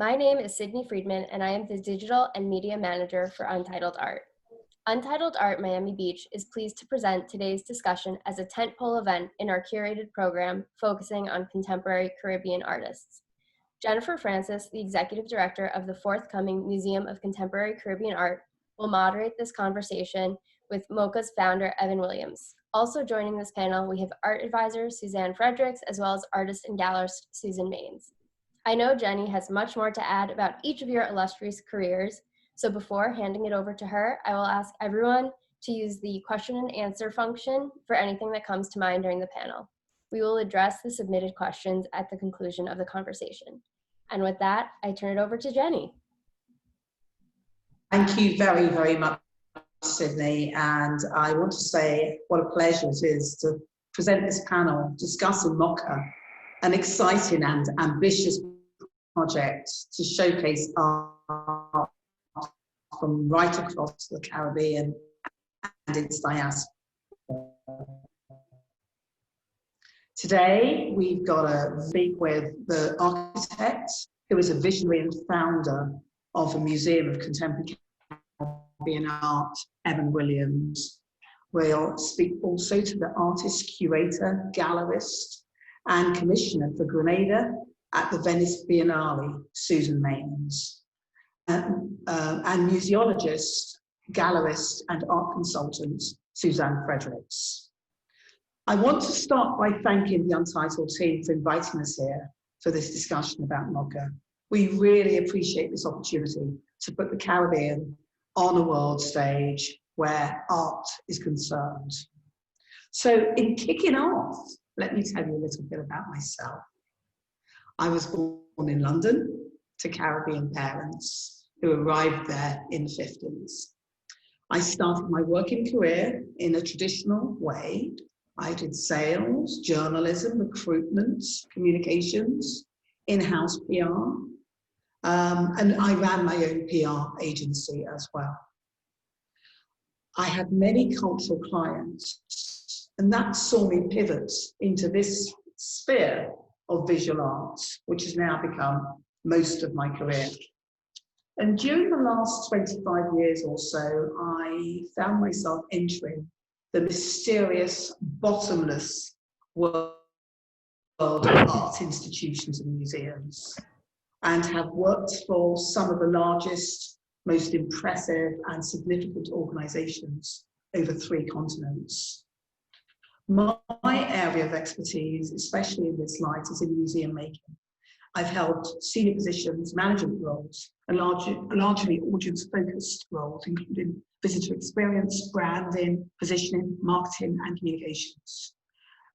My name is Sydney Friedman, and I am the Digital and Media Manager for Untitled Art. Untitled Art Miami Beach is pleased to present today's discussion as a tentpole event in our curated program focusing on contemporary Caribbean artists. Jennifer Francis, the Executive Director of the forthcoming Museum of Contemporary Caribbean Art, will moderate this conversation with MoCA's founder, Evan Williams. Also joining this panel, we have art advisor Suzanne Fredericks, as well as artist and gallerist Susan Maynes. I know Jenny has much more to add about each of your illustrious careers, so before handing it over to her, I will ask everyone to use the question and answer function for anything that comes to mind during the panel. We will address the submitted questions at the conclusion of the conversation. And with that, I turn it over to Jenny. Thank you very, very much, Sydney. And I want to say what a pleasure it is to present this panel discussing MoCA, an exciting and ambitious project to showcase art from right across the Caribbean and its diaspora. Today, we've got to speak with the architect who is a visionary and founder of the Museum of Contemporary Caribbean Art, Evan Williams. We'll speak also to the artist, curator, gallerist, and commissioner for Grenada at the Venice Biennale, Susan Maynes, and museologist, gallerist, and art consultant, Suzanne Fredericks. I want to start by thanking the Untitled team for inviting us here for this discussion about MoCA. We really appreciate this opportunity to put the Caribbean on a world stage where art is concerned. So in kicking off, let me tell you a little bit about myself. I was born in London to Caribbean parents who arrived there in the 50s. I started my working career in a traditional way. I did sales, journalism, recruitment, communications, in-house PR, and I ran my own PR agency as well. I had many cultural clients, and that saw me pivot into this sphere of visual arts, which has now become most of my career. And during the last 25 years or so, I found myself entering the mysterious, bottomless world of art institutions and museums, and have worked for some of the largest, most impressive and significant organizations over 3 continents. My area of expertise, especially in this light, is in museum making. I've held senior positions, management roles, and largely audience-focused roles, including visitor experience, branding, positioning, marketing, and communications.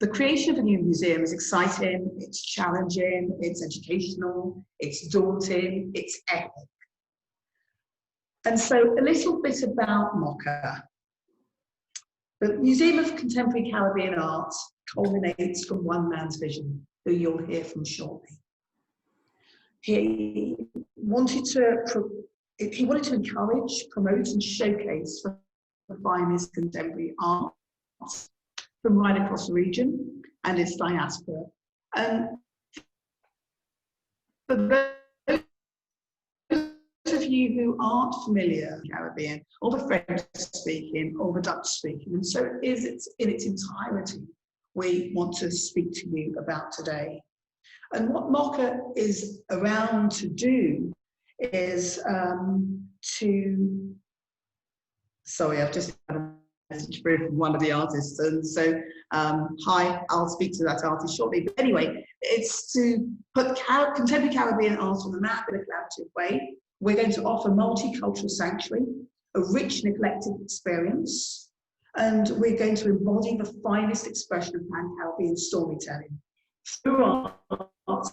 The creation of a new museum is exciting, it's challenging, it's educational, it's daunting, it's epic. And so a little bit about MoCA. The Museum of Contemporary Caribbean Art culminates from one man's vision, who you'll hear from shortly. He wanted to encourage, promote, and showcase the finest contemporary art from right across the region and its diaspora. And for those of you who aren't familiar with Caribbean, or the French speaking, or the Dutch speaking, and so it is in its entirety, we want to speak to you about today. And what MoCA is around to do is sorry, I've just had a message through from one of the artists, and so hi, I'll speak to that artist shortly. But anyway, it's to put contemporary Caribbean art on the map in a collaborative way. We're going to offer multicultural sanctuary, a rich and eclectic experience, and we're going to embody the finest expression of pan-Caribbean storytelling through art,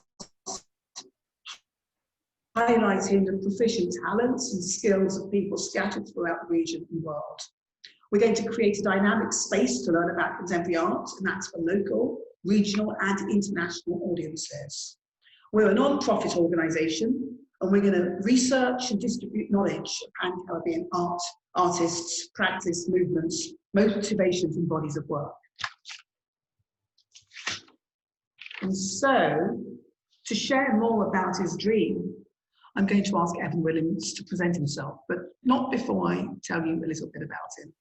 highlighting the proficient talents and skills of people scattered throughout the region and world. We're going to create a dynamic space to learn about contemporary art, and that's for local, regional, and international audiences. We're a non-profit organisation, and we're going to research and distribute knowledge of pan-Caribbean art, artists, practice, movements, motivations, and bodies of work. And so, to share more about his dream, I'm going to ask Evan Williams to present himself, but not before I tell you a little bit about him.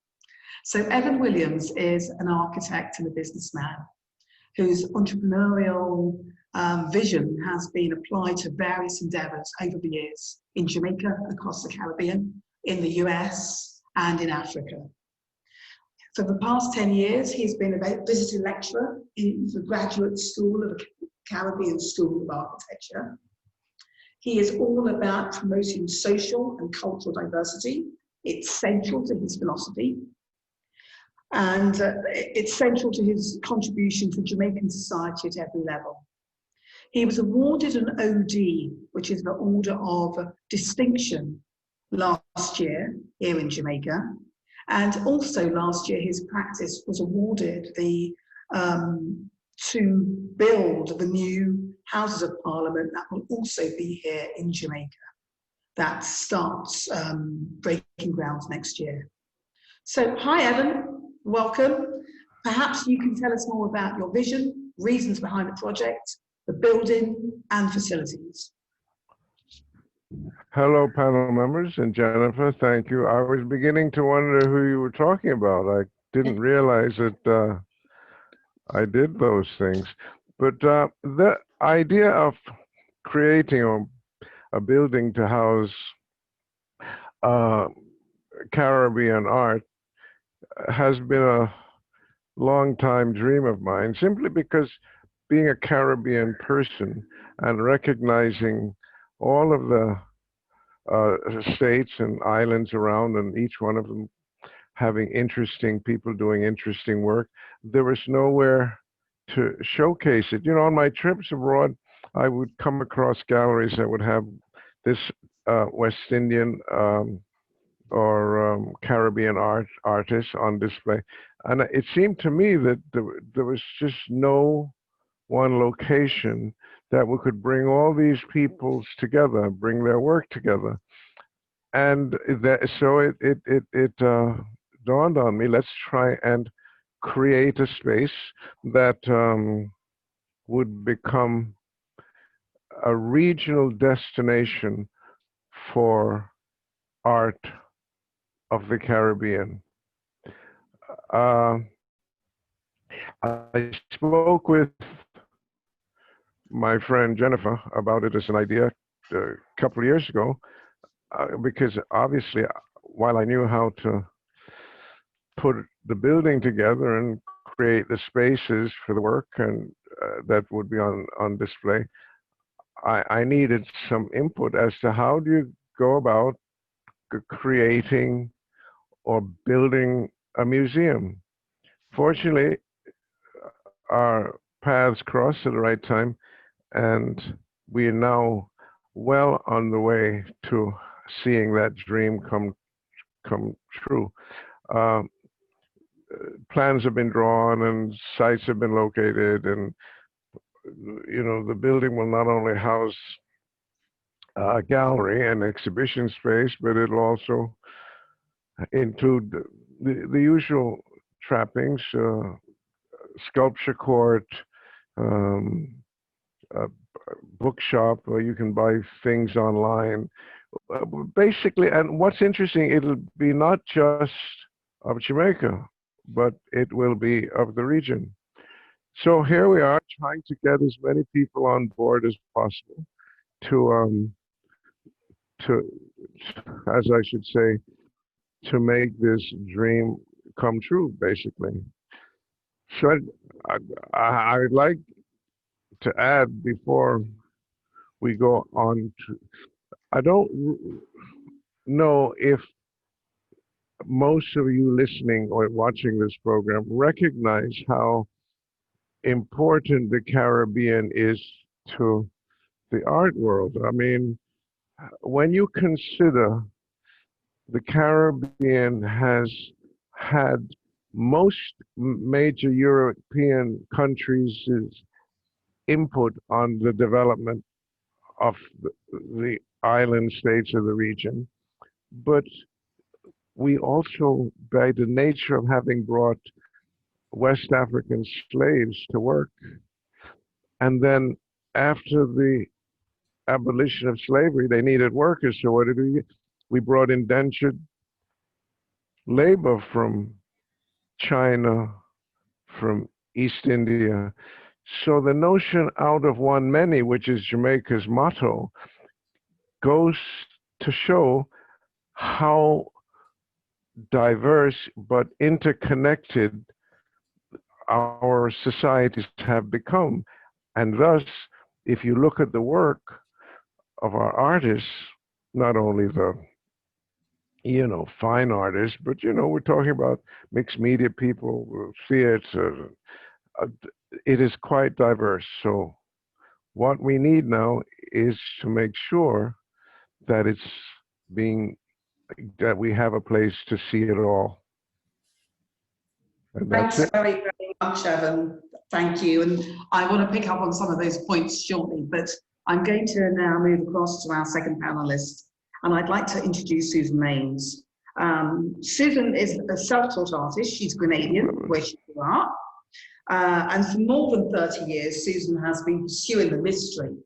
So Evan Williams is an architect and a businessman whose entrepreneurial vision has been applied to various endeavours over the years in Jamaica, across the Caribbean, in the US, and in Africa. For the past 10 years, he's been a visiting lecturer in the Graduate School of the Caribbean School of Architecture. He is all about promoting social and cultural diversity. It's central to his philosophy. And it's central to his contribution to Jamaican society at every level. He was awarded an OD, which is the Order of Distinction, last year here in Jamaica. And also last year, his practice was awarded the to build the new Houses of Parliament that will also be here in Jamaica. That starts breaking ground next year. So, hi Evan, welcome. Perhaps you can tell us more about your vision, reasons behind the project, the building and facilities. Hello, panel members, and Jennifer, thank you. I was beginning to wonder who you were talking about. I didn't realize that I did those things. But the idea of creating a building to house Caribbean art has been a long time dream of mine, simply because being a Caribbean person and recognizing all of the states and islands around, and each one of them having interesting people doing interesting work, there was nowhere to showcase it. You know, on my trips abroad, I would come across galleries that would have this West Indian or Caribbean artists on display. And it seemed to me that there was just no one location that we could bring all these peoples together, bring their work together. And so it dawned on me, let's try and create a space that would become a regional destination for art of the Caribbean. I spoke with my friend Jennifer about it as an idea a couple of years ago, because obviously, while I knew how to put the building together and create the spaces for the work and that would be on display, I needed some input as to how do you go about creating or building a museum. Fortunately, our paths crossed at the right time, and we are now well on the way to seeing that dream come true. Plans have been drawn and sites have been located, and you know, the building will not only house a gallery and exhibition space, but it'll also include the usual trappings, sculpture court, a bookshop where you can buy things online. Basically, and what's interesting, it'll be not just of Jamaica, but it will be of the region. So here we are trying to get as many people on board as possible to as I should say, to make this dream come true, basically. So I'd like to add before we go on to, I don't know if most of you listening or watching this program recognize how important the Caribbean is to the art world. I mean, when you consider the Caribbean has had most major European countries' input on the development of the island states of the region, but we also, by the nature of having brought West African slaves to work, and then after the abolition of slavery, they needed workers. So what did we do? We brought indentured labor from China, from East India. So the notion out of one many, which is Jamaica's motto, goes to show how diverse but interconnected our societies have become. And thus, if you look at the work of our artists, not only the fine artists, but we're talking about mixed media people, theater. It is quite diverse. So what we need now is to make sure that that we have a place to see it all. And that's Thanks it. very, very much, Evan. Thank you. And I want to pick up on some of those points shortly, but I'm going to now move across to our second panelist, and I'd like to introduce Susan Maynes. Susan is a self-taught artist. She's Grenadian, where she grew up. And for more than 30 years, Susan has been pursuing the mystery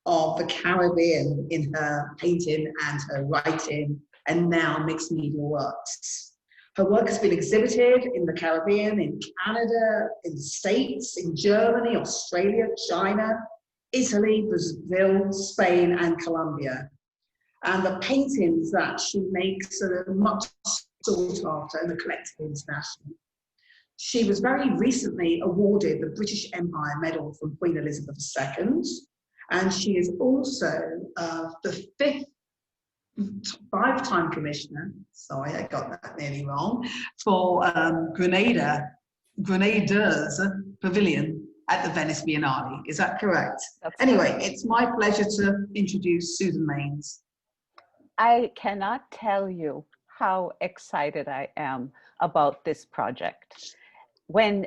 of the Caribbean in her painting and her writing, and now mixed media works. Her work has been exhibited in the Caribbean, in Canada, in the States, in Germany, Australia, China, Italy, Brazil, Spain, and Colombia. And the paintings that she makes are much sought after in the collective international. She was very recently awarded the British Empire Medal from Queen Elizabeth II, and she is also the five-time commissioner, sorry, I got that nearly wrong, for Grenada's Pavilion at the Venice Biennale. Is that correct? Anyway, it's my pleasure to introduce Susan Maynes. I cannot tell you how excited I am about this project. When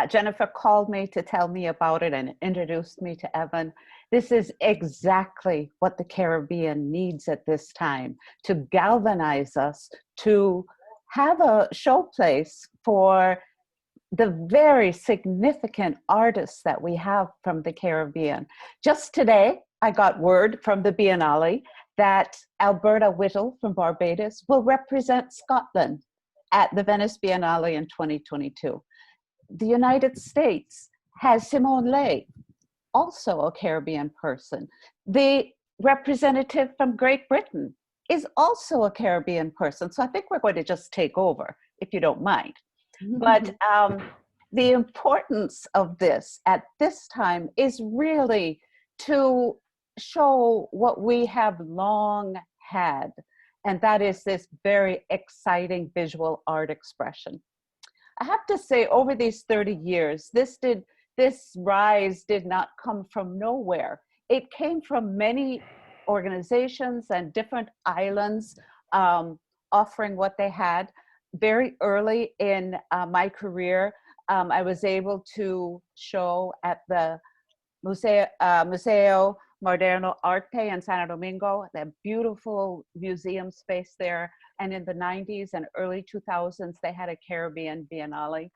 Jennifer called me to tell me about it and introduced me to Evan, this is exactly what the Caribbean needs at this time, to galvanize us, to have a showplace for the very significant artists that we have from the Caribbean. Just today, I got word from the Biennale that Alberta Whittle from Barbados will represent Scotland at the Venice Biennale in 2022. The United States has Simone Leigh, also a Caribbean person. The representative from Great Britain is also a Caribbean person. So I think we're going to just take over, if you don't mind. But the importance of this at this time is really to show what we have long had, and that is this very exciting visual art expression. I have to say, over these 30 years, this rise did not come from nowhere. It came from many organizations and different islands offering what they had. Very early in my career, I was able to show at the Museo Moderno Arte in Santo Domingo, that beautiful museum space there. And in the 90s and early 2000s, they had a Caribbean Biennale.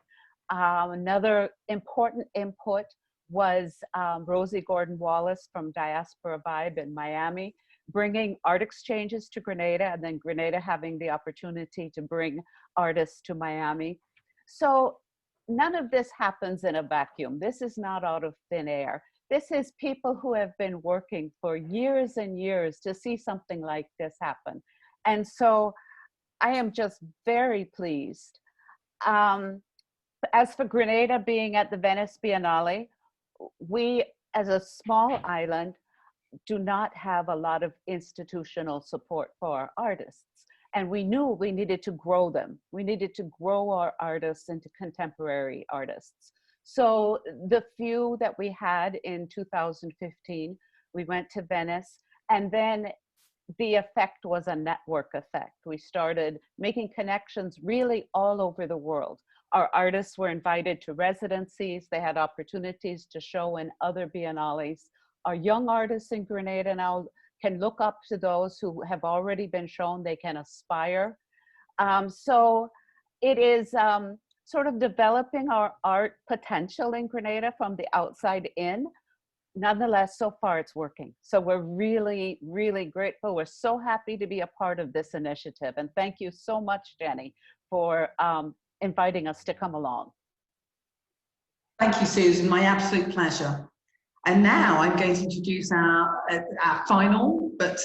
Another important input was Rosie Gordon-Wallace from Diaspora Vibe in Miami, bringing art exchanges to Grenada, and then Grenada having the opportunity to bring artists to Miami. So none of this happens in a vacuum. This is not out of thin air. This is people who have been working for years and years to see something like this happen. And so I am just very pleased. As for Grenada being at the Venice Biennale, we, as a small island, do not have a lot of institutional support for our artists. And we knew we needed to grow them. We needed to grow our artists into contemporary artists. So the few that we had in 2015, we went to Venice, and then the effect was a network effect. We started making connections really all over the world. Our artists were invited to residencies. They had opportunities to show in other biennales. Our young artists in Grenada now can look up to those who have already been shown. They can aspire. So it is sort of developing our art potential in Grenada from the outside in. nonetheless, so far it's working. So we're really, really grateful. We're so happy to be a part of this initiative. And thank you so much, Jenny, for inviting us to come along. Thank you, Susan. My absolute pleasure. And now I'm going to introduce our final but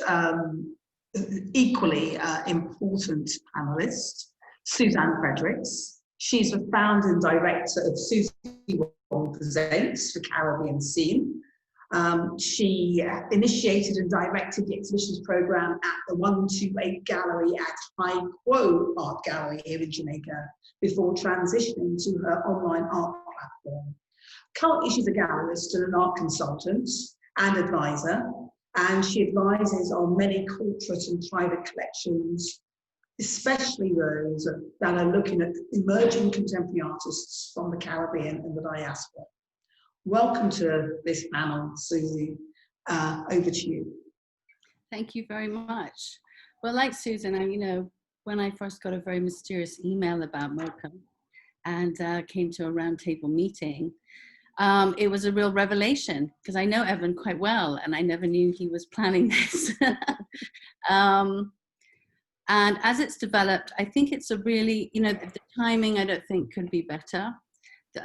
equally important panelist, Suzanne Fredericks. She's the founder and director of Susie Presents the Caribbean Scene. She initiated and directed the exhibitions program at the 128 Gallery at High Quo Art Gallery here in Jamaica before transitioning to her online art platform. Currently, she's a gallerist and an art consultant and advisor, and she advises on many corporate and private collections, especially those that are looking at emerging contemporary artists from the Caribbean and the diaspora. Welcome to this panel, Susie. Over to you. Thank you very much. Well, like Susan, when I first got a very mysterious email about MoCA and came to a roundtable meeting, it was a real revelation because I know Evan quite well and I never knew he was planning this. And as it's developed, I think it's a really, the timing I don't think could be better.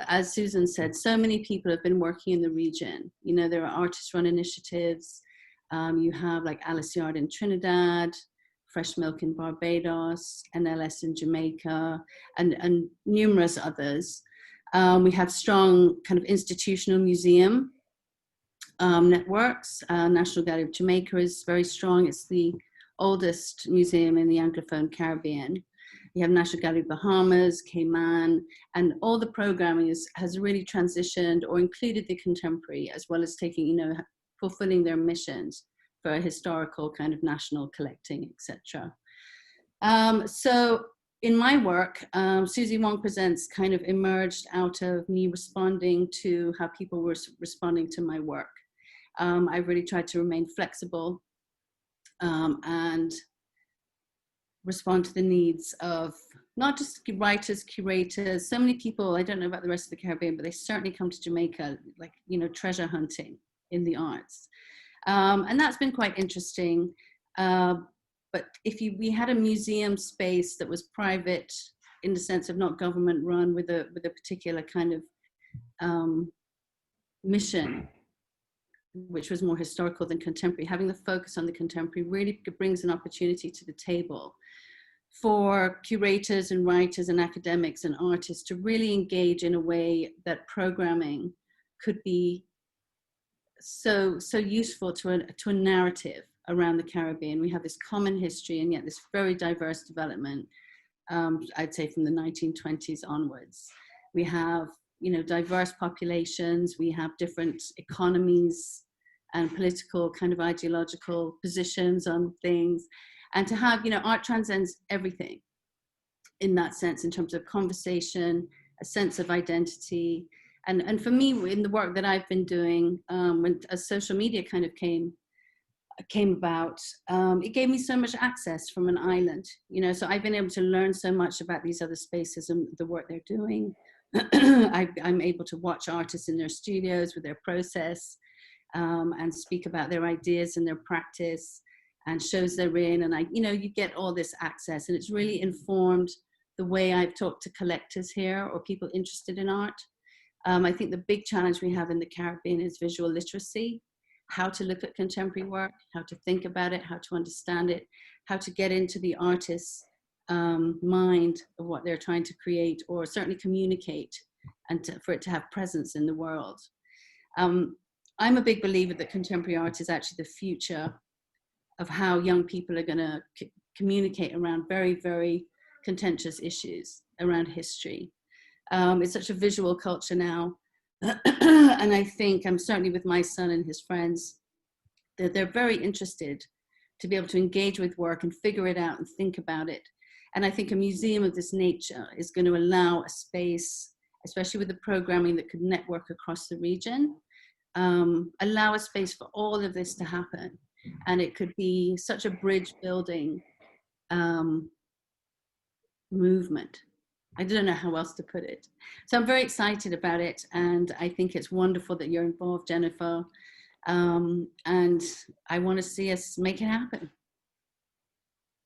As Susan said, so many people have been working in the region. There are artist-run initiatives. You have like Alice Yard in Trinidad, Fresh Milk in Barbados, NLS in Jamaica, and numerous others. We have strong kind of institutional museum networks. National Gallery of Jamaica is very strong. It's the oldest museum in the Anglophone Caribbean. We have National Gallery Bahamas, Cayman, and all the programming has really transitioned or included the contemporary as well as taking, fulfilling their missions for a historical kind of national collecting, etc. So in my work, Susie Wong Presents kind of emerged out of me responding to how people were responding to my work. I've really tried to remain flexible and respond to the needs of not just writers, curators, so many people, I don't know about the rest of the Caribbean, but they certainly come to Jamaica, like, treasure hunting in the arts. And that's been quite interesting. But we had a museum space that was private in the sense of not government run with a particular kind of mission, which was more historical than contemporary, having the focus on the contemporary really brings an opportunity to the table for curators and writers and academics and artists to really engage in a way that programming could be so useful to a narrative around the Caribbean. We have this common history and yet this very diverse development, I'd say from the 1920s onwards. We have, diverse populations, we have different economies and political kind of ideological positions on things. And to have, art transcends everything in that sense, in terms of conversation, a sense of identity. And for me, in the work that I've been doing, as social media kind of came about, it gave me so much access from an island, so I've been able to learn so much about these other spaces and the work they're doing. I'm able to watch artists in their studios with their process and speak about their ideas and their practice and shows they're in, and you get all this access, and it's really informed the way I've talked to collectors here or people interested in art. I think the big challenge we have in the Caribbean is visual literacy, how to look at contemporary work, how to think about it, how to understand it, how to get into the artist's mind of what they're trying to create or certainly communicate, and for it to have presence in the world. I'm a big believer that contemporary art is actually the future of how young people are going to communicate around very, very contentious issues around history. It's such a visual culture now. And I think, I'm certainly with my son and his friends, that they're very interested to be able to engage with work and figure it out and think about it. And I think a museum of this nature is going to allow a space, especially with the programming that could network across the region, allow a space for all of this to happen. And it could be such a bridge building movement. I don't know how else to put it. So I'm very excited about it. And I think it's wonderful that you're involved, Jennifer. And I want to see us make it happen.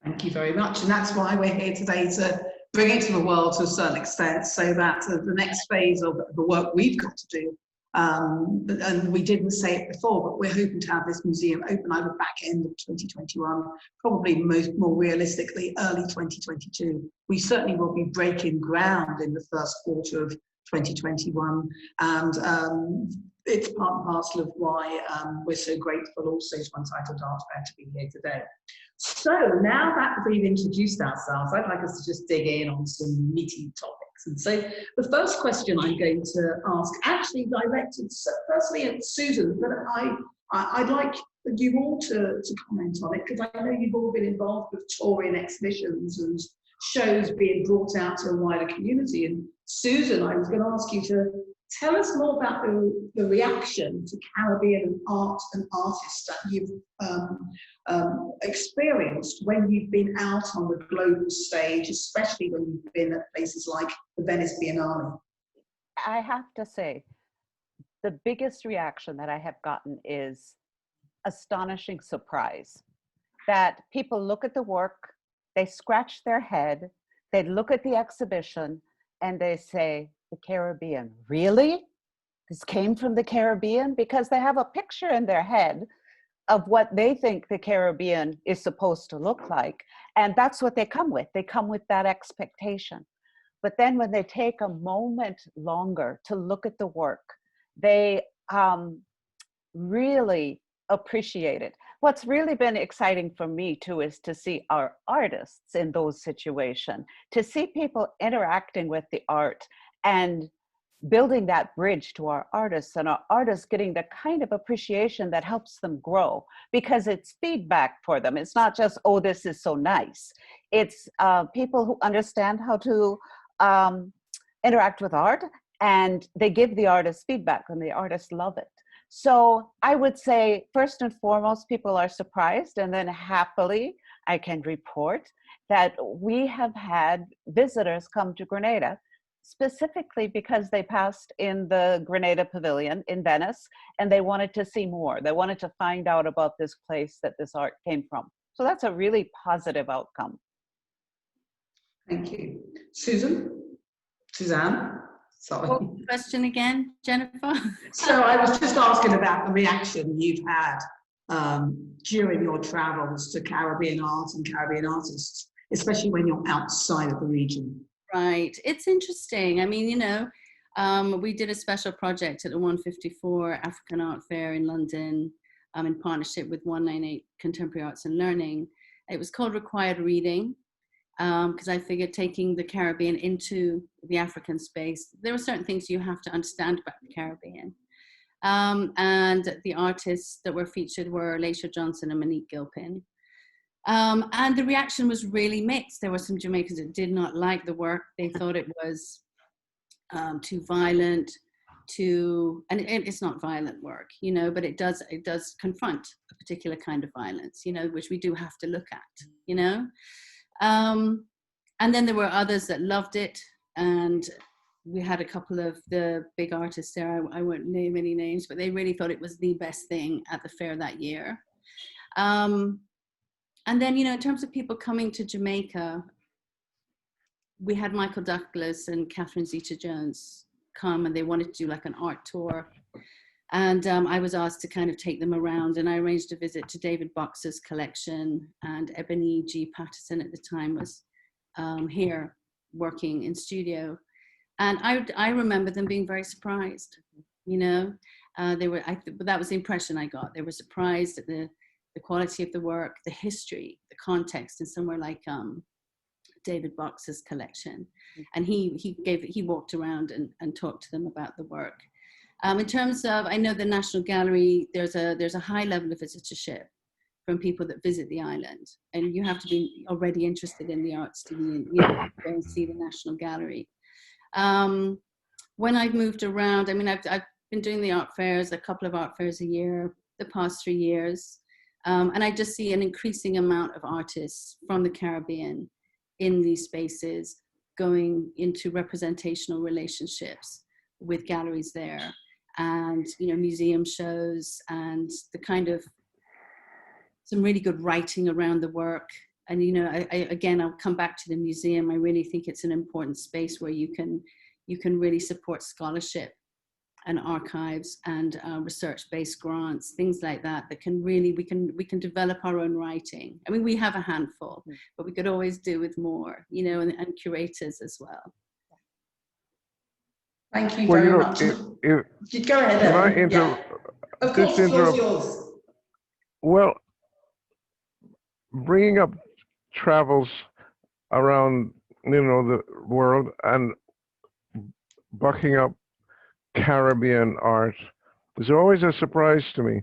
Thank you very much. And that's why we're here today, to bring it to the world to a certain extent, so that the next phase of the work we've got to do, and we didn't say it before, but we're hoping to have this museum open either back end of 2021, probably more realistically early 2022. We certainly will be breaking ground in the first quarter of 2021, and it's part and parcel of why we're so grateful also to Untitled Art Fair to be here today. So now that we've introduced ourselves, I'd like us to just dig in on some meaty topics. And so the first question I'm going to ask, actually directed firstly at Susan, but I'd like you all to comment on it, because I know you've all been involved with touring exhibitions and shows being brought out to a wider community. And Susan, I was going to ask you to tell us more about the reaction to Caribbean art and artists that you've experienced when you've been out on the global stage, especially when you've been at places like the Venice Biennale. I have to say, the biggest reaction that I have gotten is astonishing surprise. That people look at the work, they scratch their head, they look at the exhibition, and they say, the Caribbean, really? This came from the Caribbean? Because they have a picture in their head of what they think the Caribbean is supposed to look like. And that's what they come with. They come with that expectation. But then when they take a moment longer to look at the work, they really appreciate it. What's really been exciting for me too is to see our artists in those situations, to see people interacting with the art and building that bridge to our artists, and our artists getting the kind of appreciation that helps them grow, because it's feedback for them. It's not just, oh, this is so nice. It's people who understand how to interact with art, and they give the artist feedback, and the artists love it. So I would say, first and foremost, people are surprised, and then happily, I can report that we have had visitors come to Grenada specifically because they passed in the Grenada Pavilion in Venice, and they wanted to see more. They wanted to find out about this place that this art came from. So that's a really positive outcome. Thank you. Suzanne? Sorry. What was the question again, Jennifer? So I was just asking about the reaction you've had during your travels to Caribbean art and Caribbean artists, especially when you're outside of the region. Right. It's interesting. I mean, you know, we did a special project at the 154 African Art Fair in London in partnership with 198 Contemporary Arts and Learning. It was called Required Reading, because I figured taking the Caribbean into the African space, there were certain things you have to understand about the Caribbean. And the artists that were featured were Latia Johnson and Monique Gilpin. And the reaction was really mixed. There were some Jamaicans that did not like the work. They thought it was too violent, and it's not violent work, you know, but it does confront a particular kind of violence, you know, which we do have to look at, you know. And then there were others that loved it, and we had a couple of the big artists there. I won't name any names, but they really thought it was the best thing at the fair that year. And then, you know, in terms of people coming to Jamaica, we had Michael Douglas and Catherine Zeta-Jones come, and they wanted to do like an art tour. And I was asked to kind of take them around, and I arranged a visit to David Box's collection, and Ebony G. Patterson at the time was here working in studio. And I remember them being very surprised, you know. But that was the impression I got. They were surprised at the quality of the work, the history, the context in somewhere like David Box's collection. And he walked around and talked to them about the work. In terms of, I know the National Gallery, there's a high level of visitorship from people that visit the island, and you have to be already interested in the arts to be, you know, go and see the National Gallery. When I've moved around, I mean, I've been doing the art fairs, a couple of art fairs a year, the past 3 years. And I just see an increasing amount of artists from the Caribbean in these spaces going into representational relationships with galleries there. and, you know, museum shows, and the kind of some really good writing around the work. And, you know, again, I'll come back to the museum. I really think it's an important space where you can really support scholarship and archives and research-based grants, things like that, that can really, we can develop our own writing. I mean, we have a handful, but we could always do with more, you know, and curators as well. Thank you Well, very you know, much. Go ahead, can I Evan. Yeah. Of course, the floor's yours. Well, bringing up travels around, you know, the world and bucking up Caribbean art is always a surprise to me.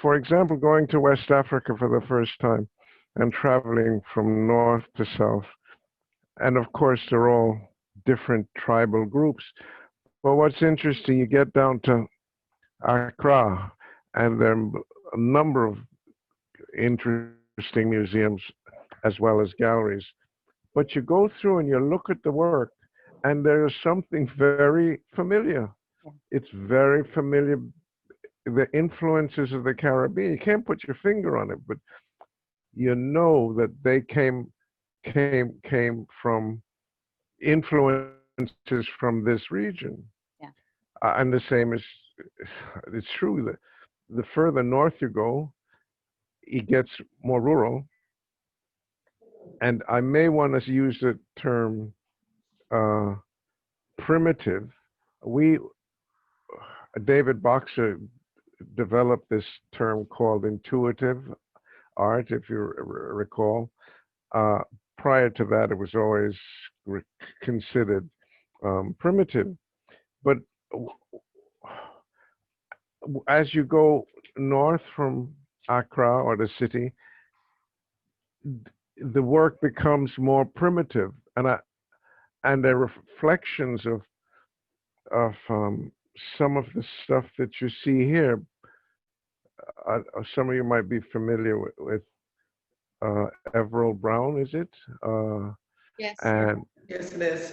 For example, going to West Africa for the first time and traveling from north to south. And of course, they're all different tribal groups. But what's interesting, you get down to Accra, and there are a number of interesting museums as well as galleries. But you go through and you look at the work, and there is something very familiar. It's very familiar. The influences of the Caribbean, you can't put your finger on it, but you know that they came from influences from this region. Yeah. And the same is, it's true that the further north you go, it gets more rural. And I may want to use the term primitive. David Boxer developed this term called intuitive art, if you recall. Prior to that, it was always considered primitive. But as you go north from Accra or the city, the work becomes more primitive, and the reflections of some of the stuff that you see here. Some of you might be familiar with Everell Brown, is it? Yes. And yes, it is.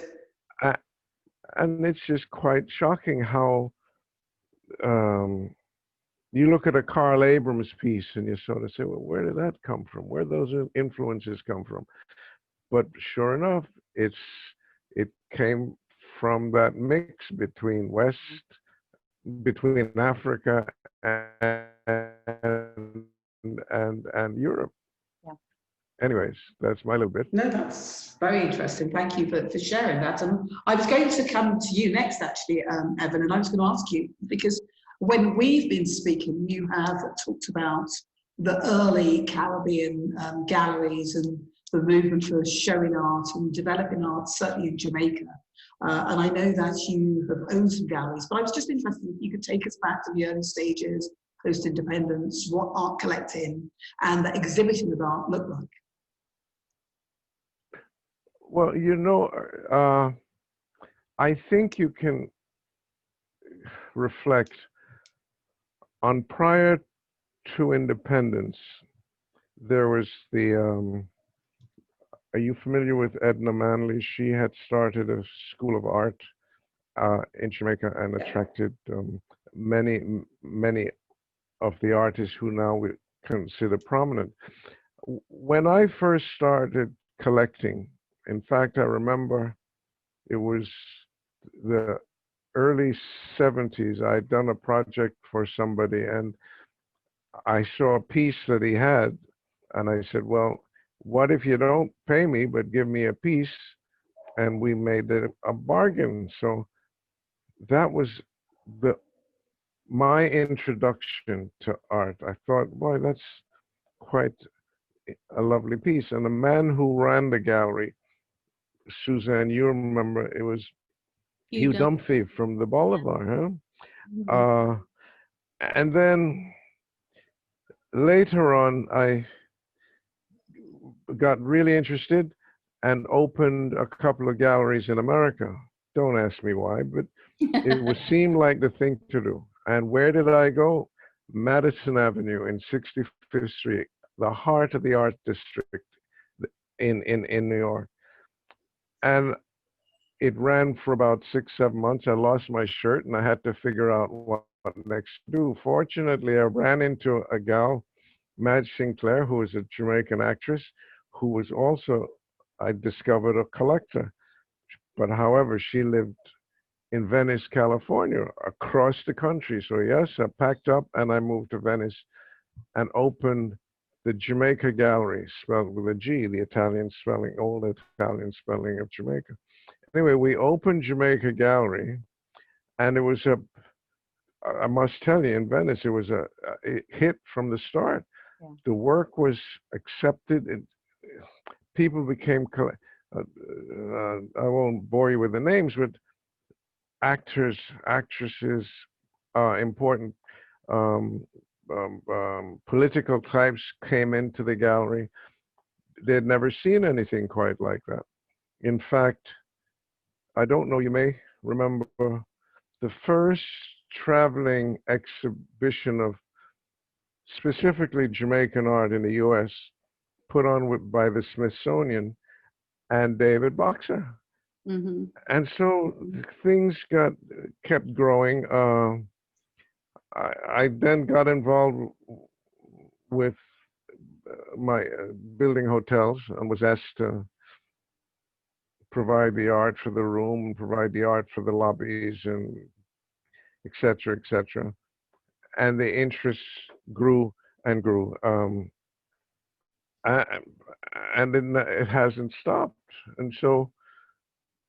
And it's just quite shocking how you look at a Carl Abrams piece and you sort of say, well, where did that come from? Where those influences come from? But sure enough, it came from that mix between Africa and Europe. Yeah. Anyways, that's my little bit. No, that's very interesting. Thank you for sharing that. And I was going to come to you next, actually, Evan, and I was going to ask you, because when we've been speaking, you have talked about the early Caribbean galleries and the movement for showing art and developing art, certainly in Jamaica. And I know that you have owned some galleries, but I was just interested if you could take us back to the early stages, post-independence, what art collecting and the exhibiting of art looked like. Well, you know, I think you can reflect on prior to independence. There was the, are you familiar with Edna Manley? She had started a school of art in Jamaica and attracted many of the artists who now we consider prominent. When I first started collecting, in fact, I remember it was the early 70s. I'd done a project for somebody and I saw a piece that he had, and I said, well, what if you don't pay me but give me a piece? And we made it a bargain. So that was my introduction to art. I thought, boy, that's quite a lovely piece. And the man who ran the gallery, Suzanne, you remember, it was Hugh Dunphy from the Bolivar, huh? Mm-hmm. And then later on, I got really interested and opened a couple of galleries in America. Don't ask me why, but it would seem like the thing to do. And where did I go? Madison Avenue in 65th Street, the heart of the art district in New York. And it ran for about 6, 7 months. I lost my shirt and I had to figure out what next to do. Fortunately, I ran into a gal, Madge Sinclair, who was a Jamaican actress, who was also, I discovered, a collector. But however, she lived in Venice, California, across the country. So yes, I packed up and I moved to Venice and opened the Jamaica Gallery, spelled with a G, the Italian spelling, old Italian spelling of Jamaica. Anyway, we opened Jamaica Gallery, and it was I must tell you, in Venice, it was a hit from the start. Yeah. The work was accepted. People became, I won't bore you with the names, but actors, actresses, important political types came into the gallery. They'd never seen anything quite like that. In fact, I don't know, you may remember the first traveling exhibition of specifically Jamaican art in the US put on by the Smithsonian and David Boxer. Mm-hmm. And so things kept growing. I then got involved with my building hotels and was asked to provide the art for the room, provide the art for the lobbies, and et cetera, et cetera. And the interest grew and grew. And then it hasn't stopped. And so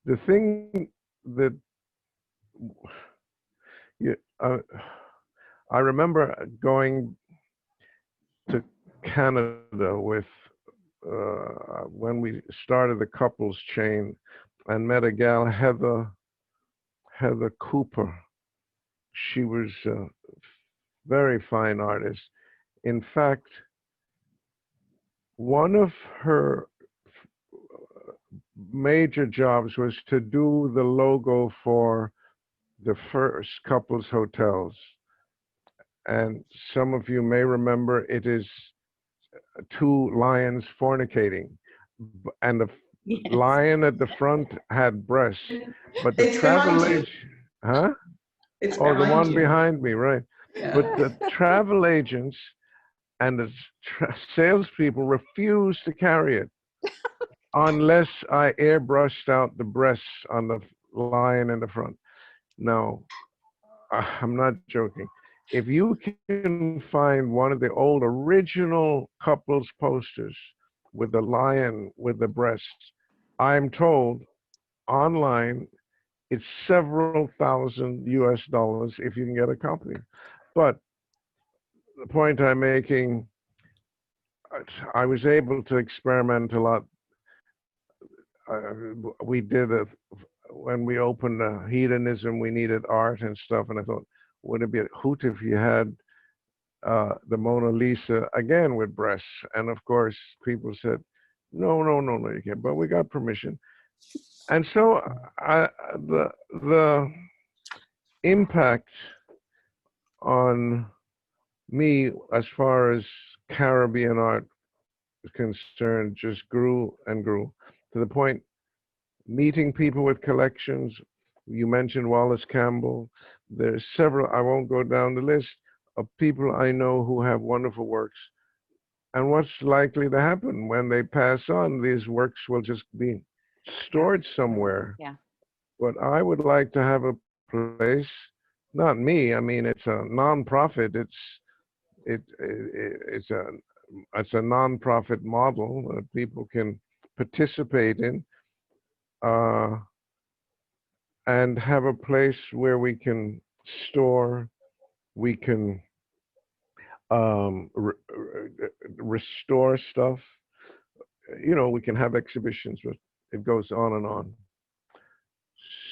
the thing that I remember going to Canada with when we started the couples chain and met a gal, Heather Cooper. She was a very fine artist. In fact, one of her major jobs was to do the logo for the first couples hotels. And some of you may remember it is two lions fornicating, and the Yes. lion at the front had breasts, but the travel agent, huh? It's Oh, the one you. behind me, right? Yeah. But the travel agents and the salespeople refused to carry it unless I airbrushed out the breasts on the lion in the front. No, I'm not joking. If you can find one of the old original couples posters with the lion with the breasts, I'm told online it's several thousand US dollars if you can get a copy. But the point I'm making, I was able to experiment a lot. We did when we opened Hedonism, we needed art and stuff, and I thought, would it be a hoot if you had the Mona Lisa again with breasts? And of course, people said, no, you can't. But we got permission, and so the impact on me as far as Caribbean art is concerned just grew and grew to the point meeting people with collections. You mentioned Wallace Campbell. There's several, I won't go down the list, of people I know who have wonderful works. And what's likely to happen when they pass on, these works will just be stored somewhere. Yeah. But I would like to have a place, not me, I mean, it's a nonprofit. It's a nonprofit model that people can participate in. And have a place where we can store, we can restore stuff. You know, we can have exhibitions, but it goes on and on.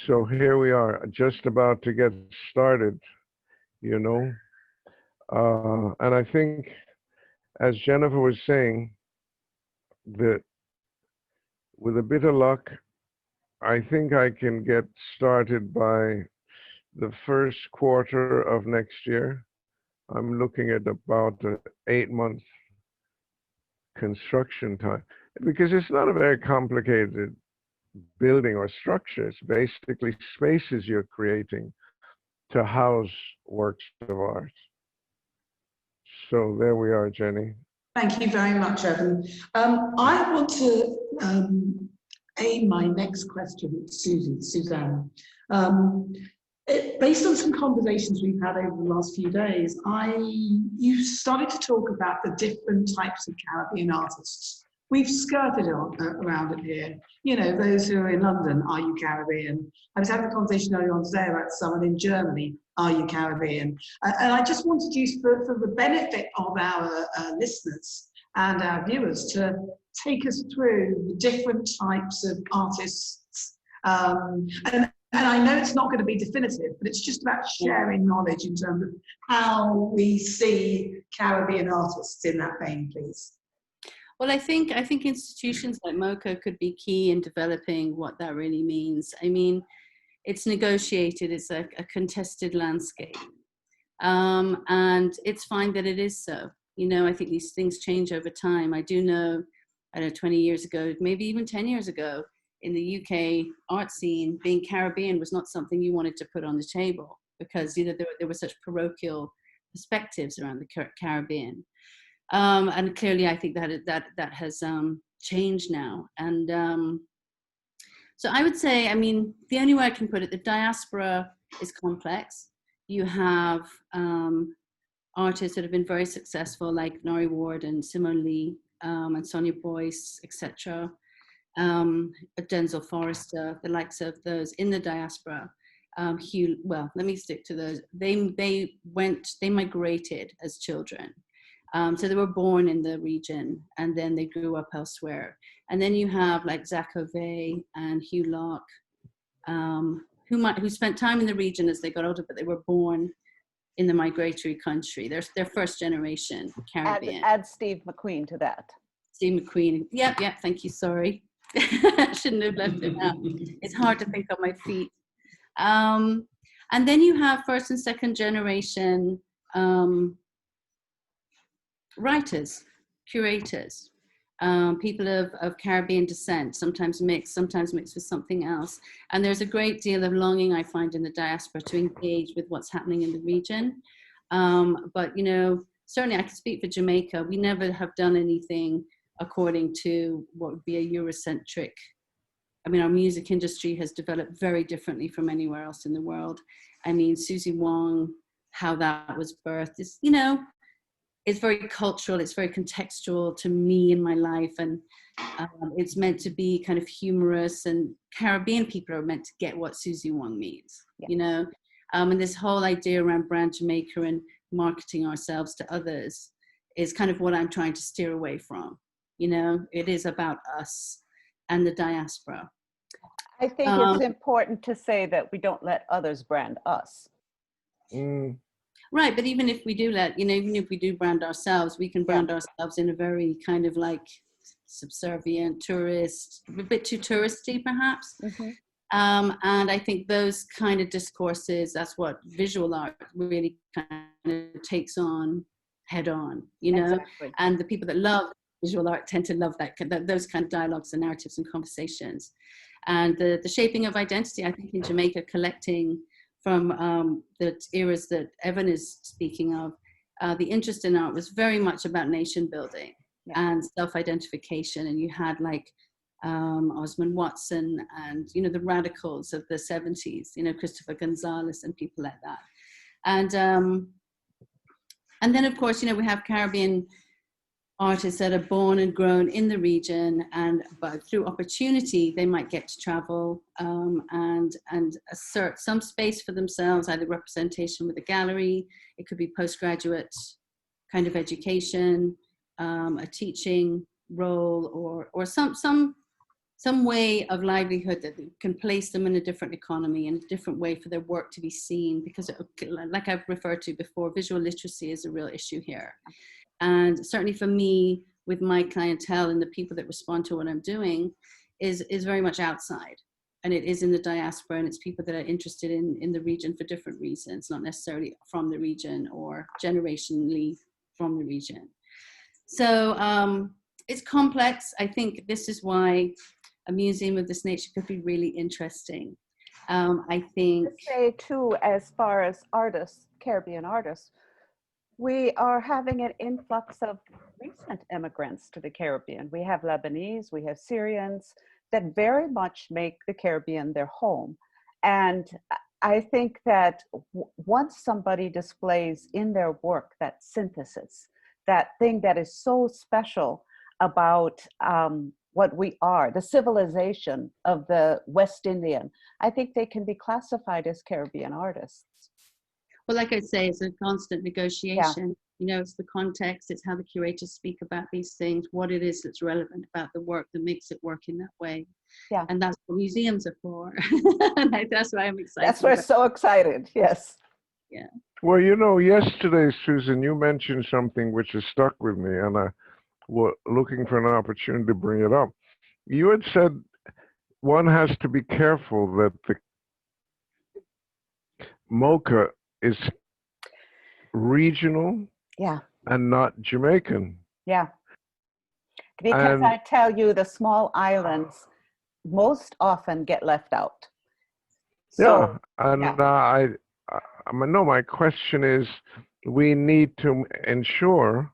So here we are, just about to get started, you know. And I think, as Jennifer was saying, that with a bit of luck, I think I can get started by the first quarter of next year. I'm looking at about 8 month construction time, because it's not a very complicated building or structure. It's basically spaces you're creating to house works of art. So there we are, Jenny. Thank you very much, Evan. I want to aim my next question at Suzanne. Based on some conversations we've had over the last few days, you started to talk about the different types of Caribbean artists. We've skirted around it here. You know, those who are in London, are you Caribbean? I was having a conversation earlier on today about someone in Germany, are you Caribbean? And I just wanted you, for the benefit of our listeners and our viewers, to take us through the different types of artists. And I know it's not going to be definitive, but it's just about sharing knowledge in terms of how we see Caribbean artists in that vein, please. Well, I think institutions like MoCA could be key in developing what that really means. I mean, it's negotiated, it's a contested landscape. And it's fine that it is so. You know, I think these things change over time. I do know, 20 years ago, maybe even 10 years ago, in the UK art scene, being Caribbean was not something you wanted to put on the table because, you know, there were such parochial perspectives around the Caribbean. And clearly, I think that has changed now. And so I would say, I mean, the only way I can put it, the diaspora is complex. You have artists that have been very successful, like Nori Ward and Simone Lee and Sonia Boyce, etc. Denzel Forrester, the likes of those in the diaspora. Well, let me stick to those. They migrated as children. So they were born in the region and then they grew up elsewhere. And then you have like Zach Ovey and Hugh Locke, who spent time in the region as they got older, but they were born in the migratory country. They're first generation Caribbean. Add Steve McQueen to that. Steve McQueen. Yep, thank you, sorry. I shouldn't have left it out. It's hard to think on my feet. And then you have first and second generation writers, curators, people of Caribbean descent, sometimes mixed with something else. And there's a great deal of longing, I find, in the diaspora to engage with what's happening in the region. But, you know, certainly I can speak for Jamaica. We never have done anything according to what would be a Eurocentric. I mean, our music industry has developed very differently from anywhere else in the world. I mean, Susie Wong, how that was birthed is, you know, it's very cultural, it's very contextual to me in my life, and it's meant to be kind of humorous, and Caribbean people are meant to get what Susie Wong means, you know? And this whole idea around brand Jamaica and marketing ourselves to others is kind of what I'm trying to steer away from. You know, it is about us and the diaspora. I think it's important to say that we don't let others brand us. Right, but even if we do even if we do brand ourselves, we can brand ourselves in a very kind of like subservient, tourist, a bit too touristy perhaps. Mm-hmm. And I think those kind of discourses, that's what visual art really kind of takes on head on, you know. Exactly. And the people that love visual art tend to love those kind of dialogues and narratives and conversations. And the shaping of identity, I think in Jamaica, collecting from the eras that Evan is speaking of, the interest in art was very much about nation building and self-identification. And you had like Osmond Watson and, you know, the radicals of the 70s, you know, Christopher Gonzalez and people like that. And then, of course, you know, we have Caribbean artists that are born and grown in the region, but through opportunity, they might get to travel and assert some space for themselves, either representation with a gallery, it could be postgraduate kind of education, a teaching role, or some way of livelihood that can place them in a different economy and a different way for their work to be seen, because like I've referred to before, visual literacy is a real issue here. And certainly for me, with my clientele and the people that respond to what I'm doing, is very much outside. And it is in the diaspora, and it's people that are interested in the region for different reasons, not necessarily from the region or generationally from the region. So it's complex. I think this is why a museum of this nature could be really interesting. I think. To say too, as far as artists, Caribbean artists, we are having an influx of recent immigrants to the Caribbean. We have Lebanese, we have Syrians that very much make the Caribbean their home. And I think that once somebody displays in their work that synthesis, that thing that is so special about what we are, the civilization of the West Indian, I think they can be classified as Caribbean artists. Well, like I say, it's a constant negotiation. Yeah. You know, it's the context, it's how the curators speak about these things, what it is that's relevant about the work that makes it work in that way. Yeah. And that's what museums are for. And that's why I'm excited. That's why we're so excited. Yes. Yeah. Well, you know, yesterday, Susan, you mentioned something which has stuck with me, and I was looking for an opportunity to bring it up. You had said one has to be careful that the mocha is regional, Yeah. and not Jamaican. Yeah. Because And I tell you, the small islands most often get left out. So, yeah, and yeah. no, my question is, we need to ensure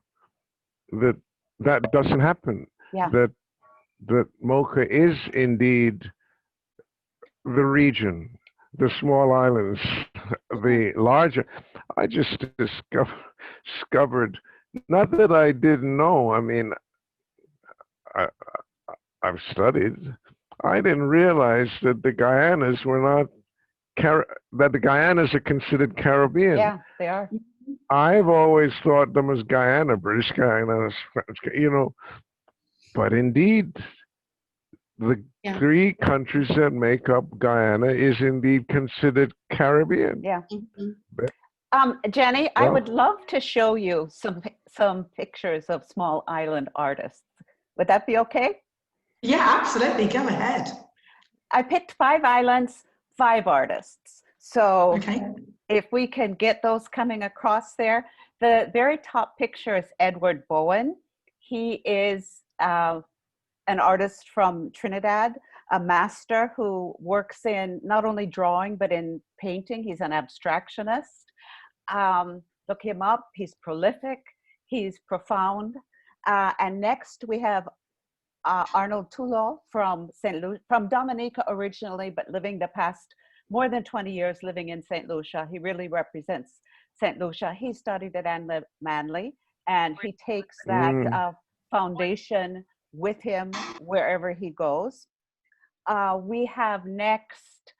that that doesn't happen. Yeah. That mocha is indeed the region, the small islands, the larger. I just discovered, not that I didn't know. I mean, I've studied. I didn't realize that the Guyanas were not that the Guyanas are considered Caribbean. Yeah, they are. I've always thought them as Guyana, British Guiana, you know, but indeed, the three countries that make up Guyana is indeed considered Caribbean. Yeah. Mm-hmm. Jenny, I would love to show you some pictures of small island artists. Would that be okay? Yeah, absolutely. Go ahead. I picked 5 islands, 5 artists. So okay. If we can get those coming across there. The very top picture is Edward Bowen. He is an artist from Trinidad, a master who works in not only drawing, but in painting. He's an abstractionist. Look him up. He's prolific. He's profound. And next we have Arnold Tulos from from Dominica originally, but living the past more than 20 years living in St. Lucia. He really represents St. Lucia. He studied at Anne Manley, and he takes that foundation with him wherever he goes. We have next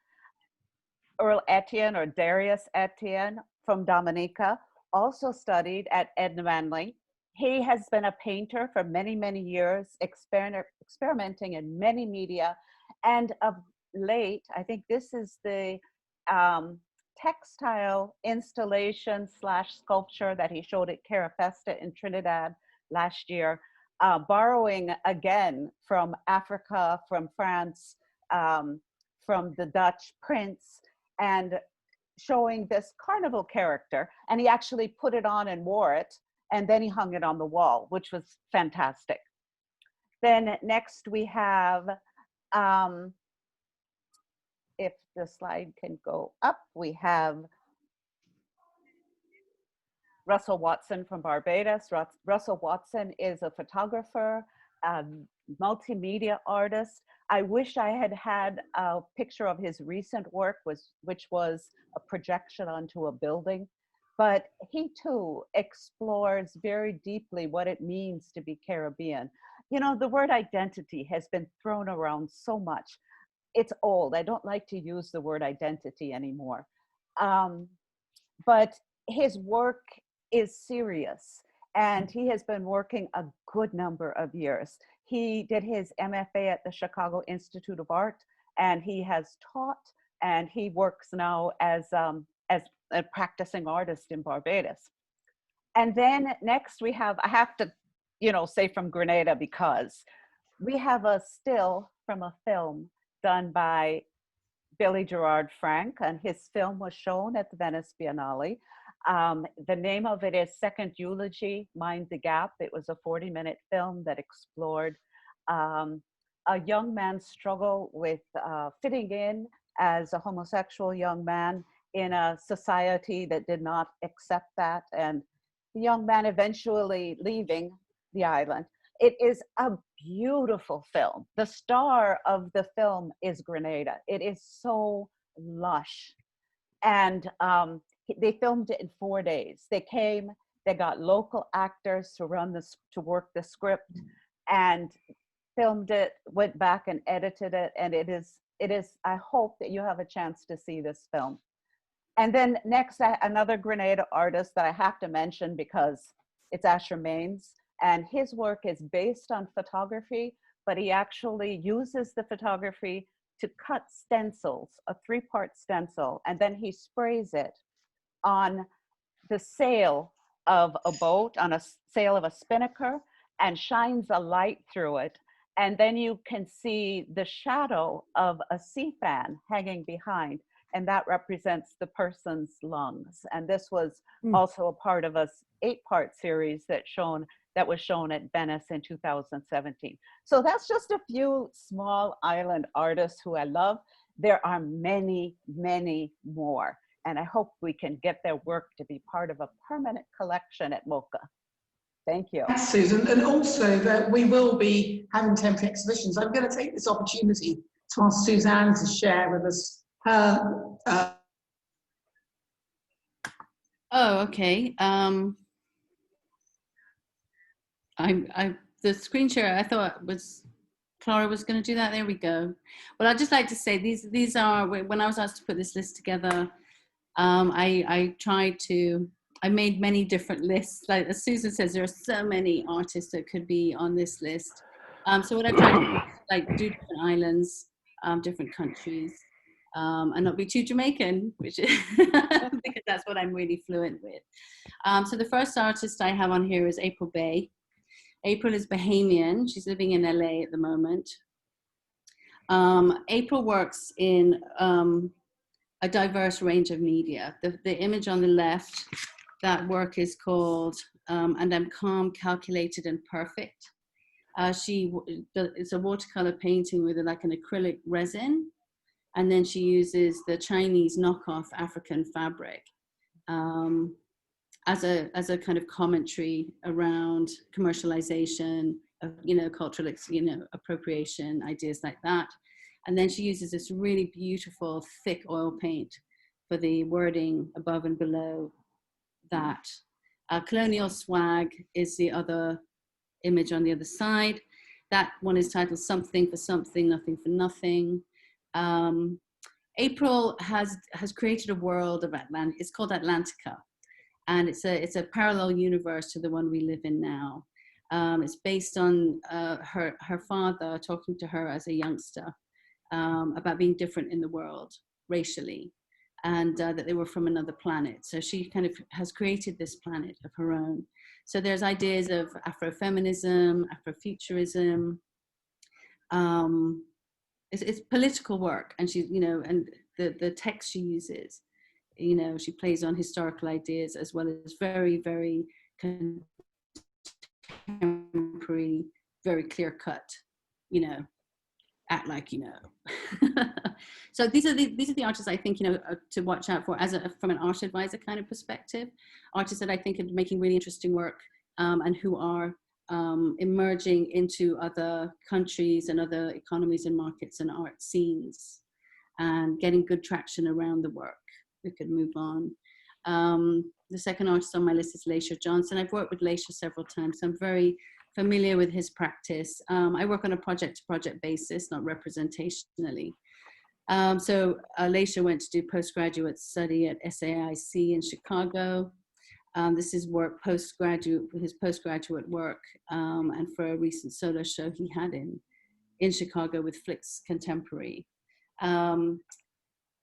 Earl Etienne, or Darius Etienne from Dominica, also studied at Edna Manley. He has been a painter for many, many years, experimenting in many media. And of late, I think this is the textile installation / sculpture that he showed at Carafesta in Trinidad last year, borrowing again from Africa, from France, from the Dutch prince, and showing this carnival character. And he actually put it on and wore it, and then he hung it on the wall, which was fantastic. Then next we have, if the slide can go up, we have Russell Watson from Barbados. Russell Watson is a photographer, multimedia artist. I wish I had had a picture of his recent work, which was a projection onto a building. But he too explores very deeply what it means to be Caribbean. You know, the word identity has been thrown around so much. It's old. I don't like to use the word identity anymore. But his work is serious, and he has been working a good number of years. He did his MFA at the Chicago Institute of Art, and he has taught, and he works now as a practicing artist in Barbados. And then next we have, I have to, say from Grenada, because we have a still from a film done by Billy Gerard Frank, and his film was shown at the Venice Biennale. The name of it is Second Eulogy, Mind the Gap. It was a 40-minute film that explored a a young man's struggle with fitting in as a homosexual young man in a society that did not accept that, and the young man eventually leaving the island. It is a beautiful film. The star of the film is Grenada. It is so lush. And they filmed it in 4 days. They came, they got local actors to to work the script, and filmed it, went back and edited it. And it is, I hope that you have a chance to see this film. And then next, another Grenada artist that I have to mention because it's Asher Maynes, and his work is based on photography, but he actually uses the photography to cut stencils, a 3-part stencil, and then he sprays it on the sail of a boat, on a sail of a spinnaker, and shines a light through it. And then you can see the shadow of a sea fan hanging behind, and that represents the person's lungs. And this was also a part of a 8-part series that was shown at Venice in 2017. So that's just a few small island artists who I love. There are many, many more. And I hope we can get their work to be part of a permanent collection at MoCA. Thank you. Thanks, Susan. And also that we will be having temporary exhibitions. I'm going to take this opportunity to ask Suzanne to share with us her. Oh, okay. The screen share, I thought was Clara was going to do that. There we go. Well, I'd just like to say these are, when I was asked to put this list together, I made many different lists. Like as Susan says, there are so many artists that could be on this list. So what I've tried to do is like do different islands, different countries, and not be too Jamaican, which is because that's what I'm really fluent with. So the first artist I have on here is April Bay. April is Bahamian. She's living in LA at the moment. April works in a diverse range of media. The image on the left, that work is called And I'm Calm, Calculated and Perfect. It's a watercolor painting with like an acrylic resin. And then she uses the Chinese knockoff African fabric as a kind of commentary around commercialization of, cultural, appropriation, ideas like that. And then she uses this really beautiful thick oil paint for the wording above and below that. Colonial Swag is the other image on the other side. That one is titled Something for Something, Nothing for Nothing. April has created a world of Atlantic. It's called Atlantica, and it's a parallel universe to the one we live in now. It's based on her father talking to her as a youngster about being different in the world racially, and that they were from another planet. So she kind of has created this planet of her own. So there's ideas of Afrofeminism, Afrofuturism. It's political work, and she, and the text she uses, she plays on historical ideas as well as very, very contemporary, very clear cut, act like So these are the artists I think to watch out for from an art advisor kind of perspective. Artists that I think are making really interesting work and who are emerging into other countries and other economies and markets and art scenes and getting good traction around the work. We could move on. The second artist on my list is Latia Johnson. I've worked with Latia several times, so I'm very familiar with his practice. I work on a project-to-project basis, not representationally. So Latia went to do postgraduate study at SAIC in Chicago. This is his postgraduate work, and for a recent solo show he had in Chicago with Flix Contemporary.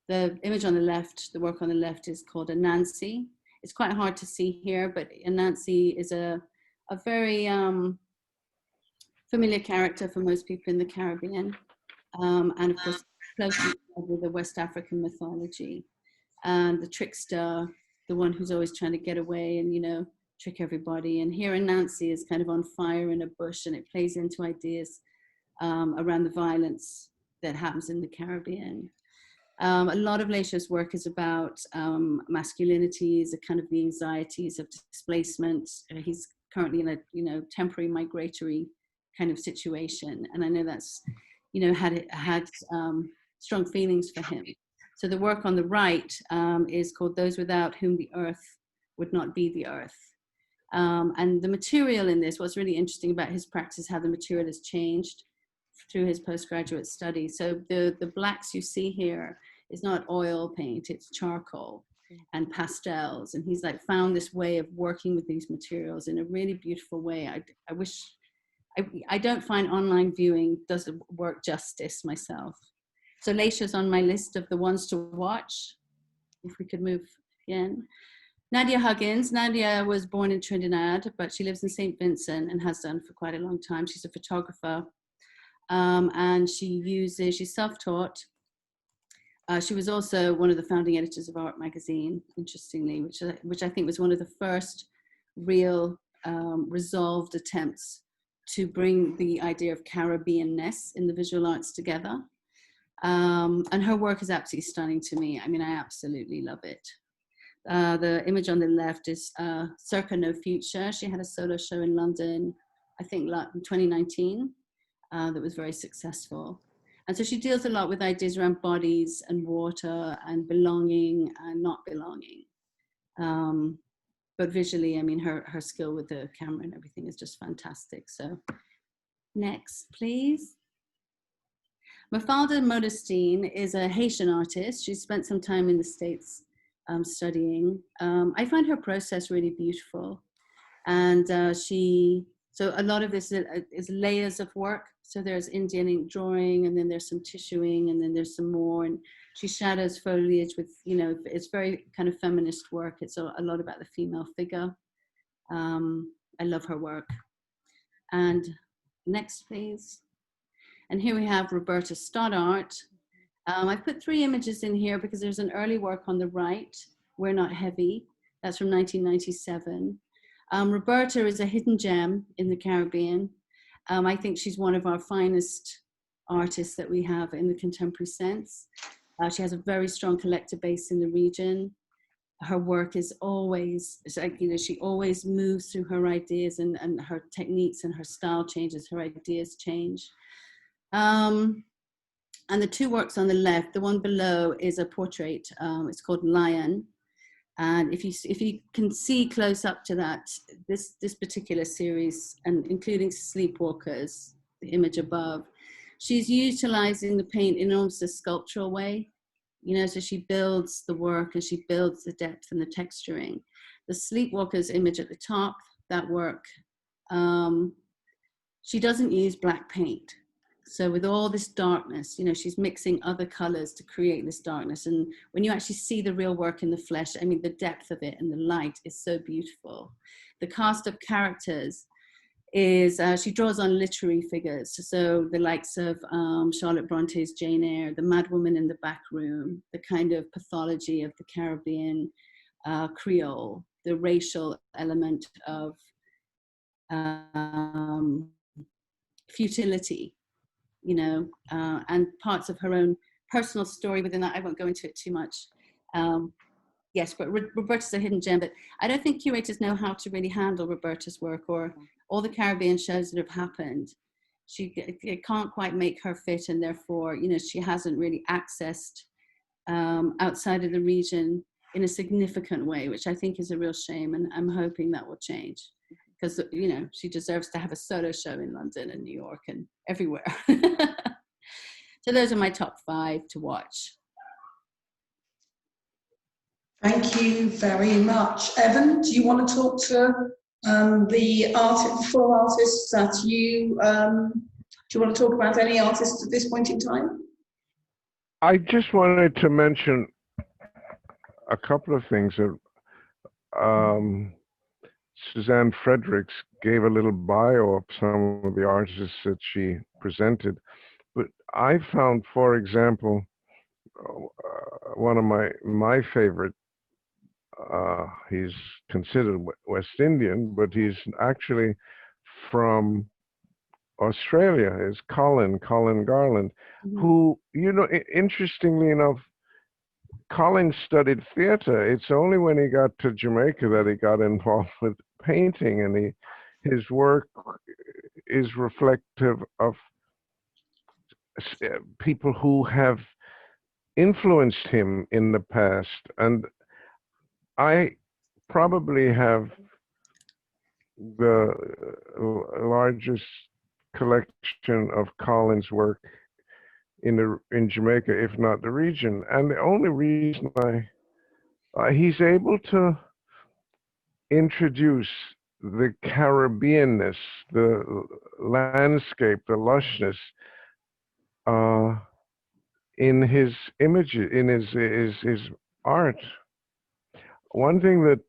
The image on the left, the work on the left is called Anansi. It's quite hard to see here, but Anansi is a very familiar character for most people in the Caribbean, and of course closely with the West African mythology, and the trickster, the one who's always trying to get away and trick everybody. And here Anansi is kind of on fire in a bush, and it plays into ideas around the violence that happens in the Caribbean. A lot of Latia's work is about masculinities, the kind of the anxieties of displacement. He's currently in a temporary migratory kind of situation, and I know that's had strong feelings for him. So the work on the right is called "Those Without Whom the Earth Would Not Be the Earth," and the material in this. What's really interesting about his practice is how the material has changed through his postgraduate study. So the blacks you see here is not oil paint, it's charcoal and pastels. And he's like found this way of working with these materials in a really beautiful way. I wish, I don't find online viewing does work justice myself. So Latia's on my list of the ones to watch. If we could move again. Nadia Huggins. Nadia was born in Trinidad, but she lives in St. Vincent and has done for quite a long time. She's a photographer. And she's self-taught. She was also one of the founding editors of Art Magazine, interestingly, which I think was one of the first real resolved attempts to bring the idea of Caribbean-ness in the visual arts together. And her work is absolutely stunning to me. I mean, I absolutely love it. The image on the left is Circa No Future. She had a solo show in London, I think in 2019. That was very successful. And so she deals a lot with ideas around bodies and water and belonging and not belonging. But visually, I mean, her skill with the camera and everything is just fantastic. So next, please. Mafalda Modestine is a Haitian artist. She spent some time in the States studying. I find her process really beautiful. And so a lot of this is layers of work. So there's Indian ink drawing, and then there's some tissuing, and then there's some more. And she shadows foliage with, it's very kind of feminist work. It's a lot about the female figure. I love her work. And next, please. And here we have Roberta Stoddart. I put 3 images in here because there's an early work on the right, We're Not Heavy. That's from 1997. Roberta is a hidden gem in the Caribbean. I think she's one of our finest artists that we have in the contemporary sense. She has a very strong collector base in the region. Her work is always, she always moves through her ideas, and her techniques and her style changes, her ideas change. And the 2 works on the left, the one below is a portrait. It's called Lion. And if you can see close up to that, this particular series, and including Sleepwalkers, the image above, she's utilizing the paint in almost a sculptural way, so she builds the work and she builds the depth and the texturing. The Sleepwalkers image at the top, that work, she doesn't use black paint. So with all this darkness, she's mixing other colors to create this darkness. And when you actually see the real work in the flesh, I mean, the depth of it and the light is so beautiful. The cast of characters is, she draws on literary figures. So the likes of Charlotte Bronte's Jane Eyre, the madwoman in the back room, the kind of pathology of the Caribbean Creole, the racial element of futility. And parts of her own personal story within that. I won't go into it too much. Yes, but Roberta's a hidden gem, but I don't think curators know how to really handle Roberta's work or all the Caribbean shows that have happened. It can't quite make her fit, and therefore, she hasn't really accessed outside of the region in a significant way, which I think is a real shame, and I'm hoping that will change. Because, she deserves to have a solo show in London and New York and everywhere. So those are my top 5 to watch. Thank you very much. Evan, do you want to talk to the 4 artists that do you want to talk about any artists at this point in time? I just wanted to mention a couple of things. Suzanne Fredericks gave a little bio of some of the artists that she presented, but I found, for example, one of my favorite. He's considered West Indian, but he's actually from Australia is Colin Garland, Mhm. who, you know, interestingly enough, Colin studied theater. It's only when he got to Jamaica that he got involved with painting, and his work is reflective of people who have influenced him in the past. And I probably have the largest collection of Colin's work in Jamaica, if not the region. And the only reason he's able to introduce the Caribbeanness, the landscape, the lushness uh, in his images, in his art. One thing that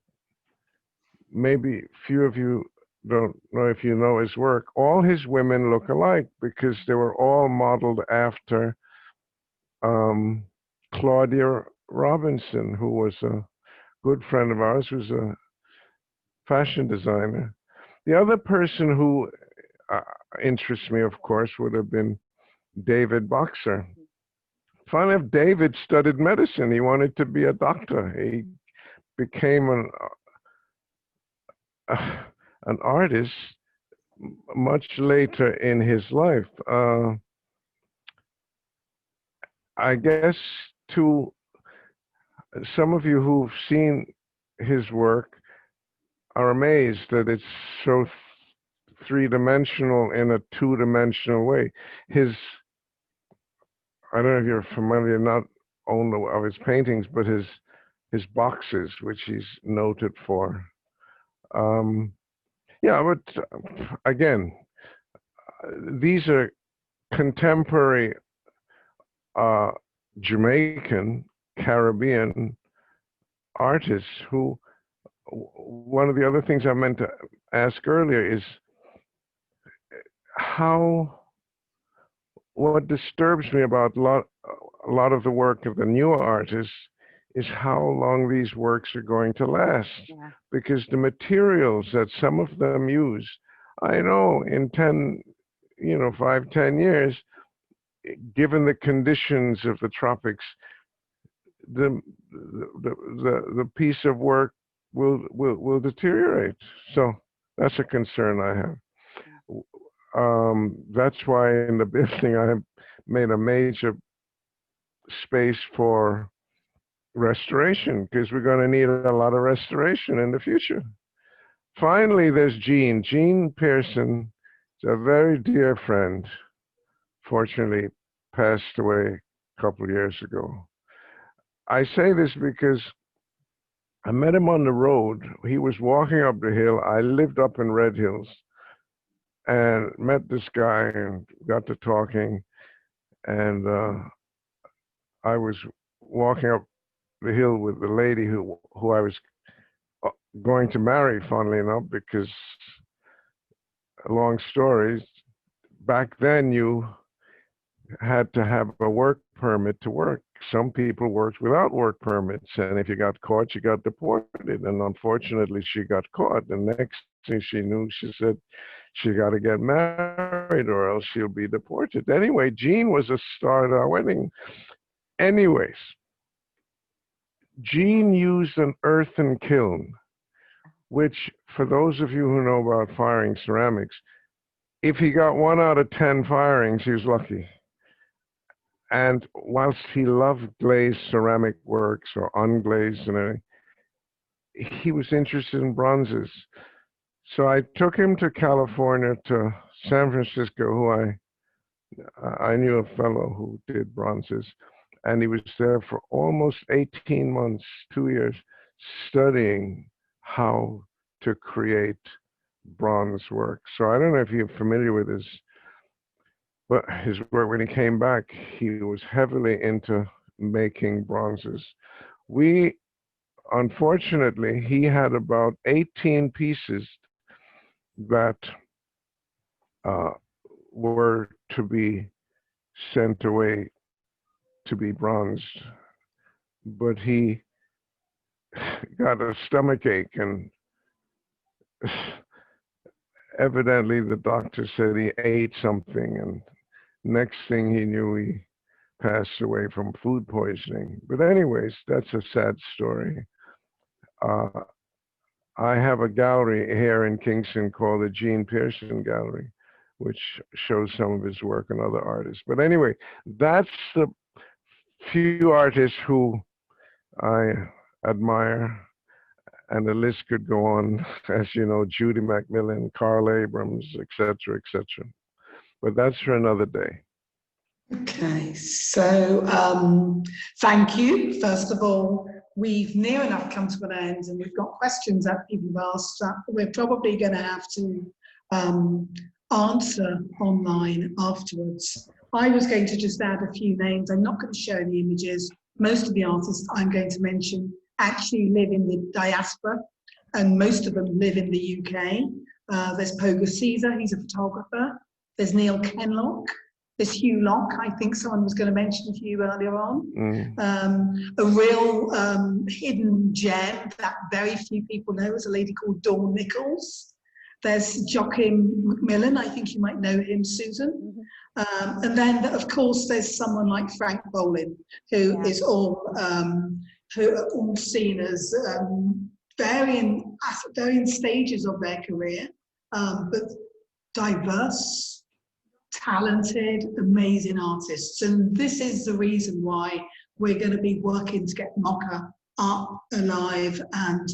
maybe few of you don't know if you know his work, all his women look alike because they were all modeled after Claudia Robinson, who was a good friend of ours, was a fashion designer. The other person who interests me, of course, would have been David Boxer. Funny enough, David studied medicine. He wanted to be a doctor. He became an artist much later in his life. I guess to some of you who've seen his work are amazed that it's so three-dimensional in a two-dimensional way. I don't know if you're familiar, not only of his paintings, but his boxes, which he's noted for. Yeah, but again, these are contemporary Jamaican, Caribbean artists who, one of the other things I meant to ask earlier is what disturbs me about a lot of the work of the newer artists is how long these works are going to last. Yeah. Because the materials that some of them use, I know in 5-10 years, given the conditions of the tropics, the piece of work will deteriorate. So that's a concern I have. That's why in the building I have made a major space for restoration, because we're going to need a lot of restoration in the future. Finally, there's Jean Pearson. Is a very dear friend. Fortunately, passed away a couple of years ago. I say this because I met him on the road. He was walking up the hill. I lived up in Red Hills and met this guy and got to talking. And I was walking up the hill with the lady who I was going to marry, funnily enough, because, long stories, back then you had to have a work permit to work. Some people worked without work permits, and if you got caught, you got deported. And unfortunately, she got caught. The next thing she knew, she said she got to get married or else she'll be deported. Anyway, Jean was a star at our wedding. Anyways, Jean used an earthen kiln, which, for those of you who know about firing ceramics, if he got 1 out of 10 firings, he was lucky. And whilst he loved glazed ceramic works or unglazed and everything, he was interested in bronzes. So I took him to California, to San Francisco, who I knew a fellow who did bronzes, and he was there for almost 18 months, 2 years, studying how to create bronze work. So I don't know if you're familiar with his work. When he came back, he was heavily into making bronzes. Unfortunately, he had about 18 pieces that were to be sent away to be bronzed, but he got a stomachache and evidently the doctor said he ate something, and next thing he knew, he passed away from food poisoning. But anyways, that's a sad story. I have a gallery here in Kingston called the Gene Pearson Gallery, which shows some of his work and other artists. But anyway, that's the few artists who I admire, and the list could go on, as you know, Judy Macmillan, Carl Abrams, etc., etc. But that's for another day. Okay, so thank you. First of all, we've near enough come to an end, and we've got questions that people have asked that we're probably going to have to answer online afterwards. I was going to just add a few names. I'm not going to show any images. Most of the artists I'm going to mention actually live in the diaspora, and most of them live in the UK. There's Poga Caesar, he's a photographer. There's Neil Kenlock. There's Hugh Locke, I think someone was going to mention Hugh earlier on. A real hidden gem that very few people know is a lady called Dawn Nichols. There's Joachim Macmillan, I think you might know him, Susan. And then, of course, there's someone like Frank Bolin, who is all seen as varying stages of their career, but diverse, talented, amazing artists. And this is the reason why we're going to be working to get MOCA up, alive, and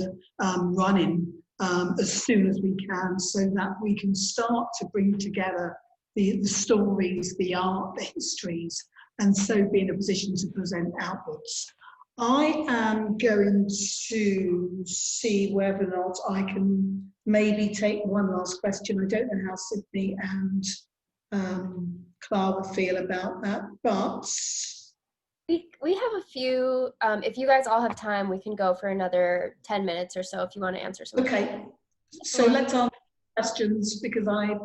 running as soon as we can, so that we can start to bring together the stories, the art, the histories, and so be in a position to present outwards. I am going to see whether or not I can maybe take one last question. I don't know how Sydney and Clara feel about that, but we have a few. If you guys all have time, we can go for another 10 minutes or so if you want to answer something. Okay, so let's answer questions, because I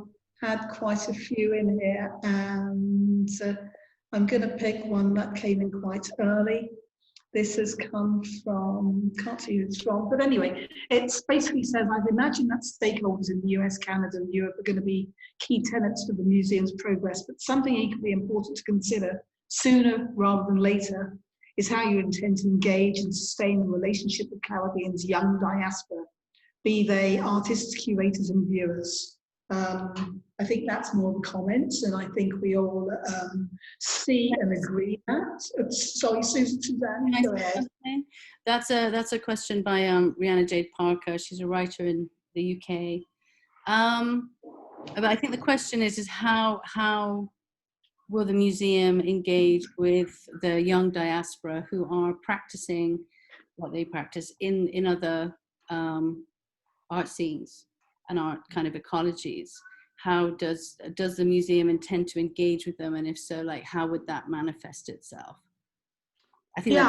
had quite a few in here, and I'm going to pick one that came in quite early. This has come from, can't see who it's from, but anyway, it basically says, I've imagined that stakeholders in the US, Canada, and Europe are going to be key tenets for the museum's progress, but something equally important to consider sooner rather than later is how you intend to engage and sustain a relationship with Caribbean's young diaspora, be they artists, curators, and viewers. I think that's more of a comment, and I think we all see and agree that. Sorry, Suzanne, go ahead. That's a question by Rihanna Jade Parker. She's a writer in the UK. But I think the question is how will the museum engage with the young diaspora who are practicing what they practice in other art scenes and art kind of ecologies? How does the museum intend to engage with them, and if so, like, how would that manifest itself? I think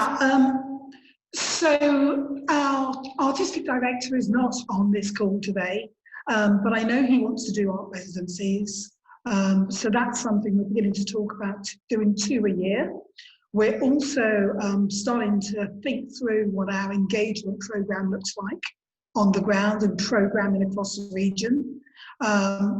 so our artistic director is not on this call today, but I know he wants to do art residencies. So that's something we're beginning to talk about, doing 2 a year. We're also starting to think through what our engagement program looks like on the ground and programming across the region.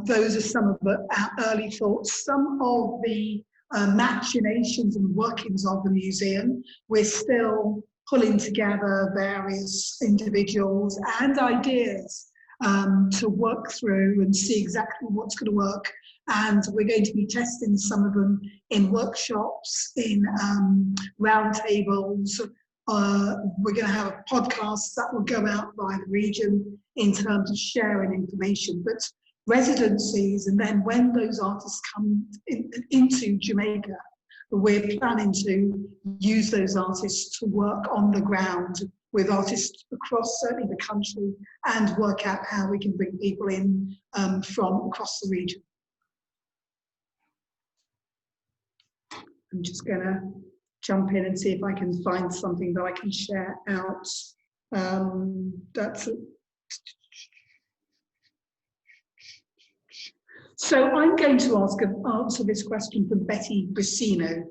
Those are some of our early thoughts. Some of the machinations and workings of the museum, we're still pulling together various individuals and ideas to work through and see exactly what's going to work. And we're going to be testing some of them in workshops, in roundtables. We're going to have a podcast that will go out by the region in terms of sharing information. But residencies, and then when those artists come into Jamaica, we're planning to use those artists to work on the ground with artists across certainly the country, and work out how we can bring people in from across the region. I'm just going to jump in and see if I can find something that I can share out. So I'm going to answer this question from Betty Brissino.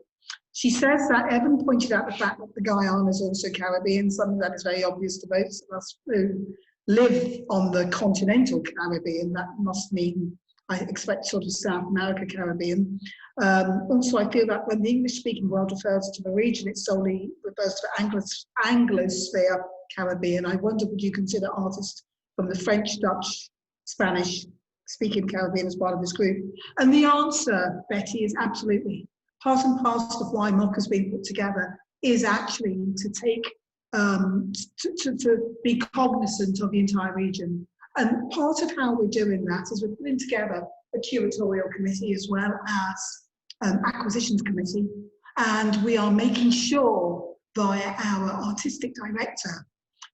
She says that Evan pointed out the fact that the Guyana is also Caribbean, something that is very obvious to most of us who live on the continental Caribbean. That must mean, I expect, sort of South America Caribbean. Also, I feel that when the English-speaking world refers to the region, it solely refers to Anglosphere Caribbean. I wonder, would you consider artists from the French, Dutch, Spanish-speaking Caribbean as part of this group? And the answer, Betty, is absolutely. Part and parcel of why MOC has been put together is actually to take, to be cognizant of the entire region. And part of how we're doing that is we're putting together a curatorial committee as well as acquisitions committee. And we are making sure via our artistic director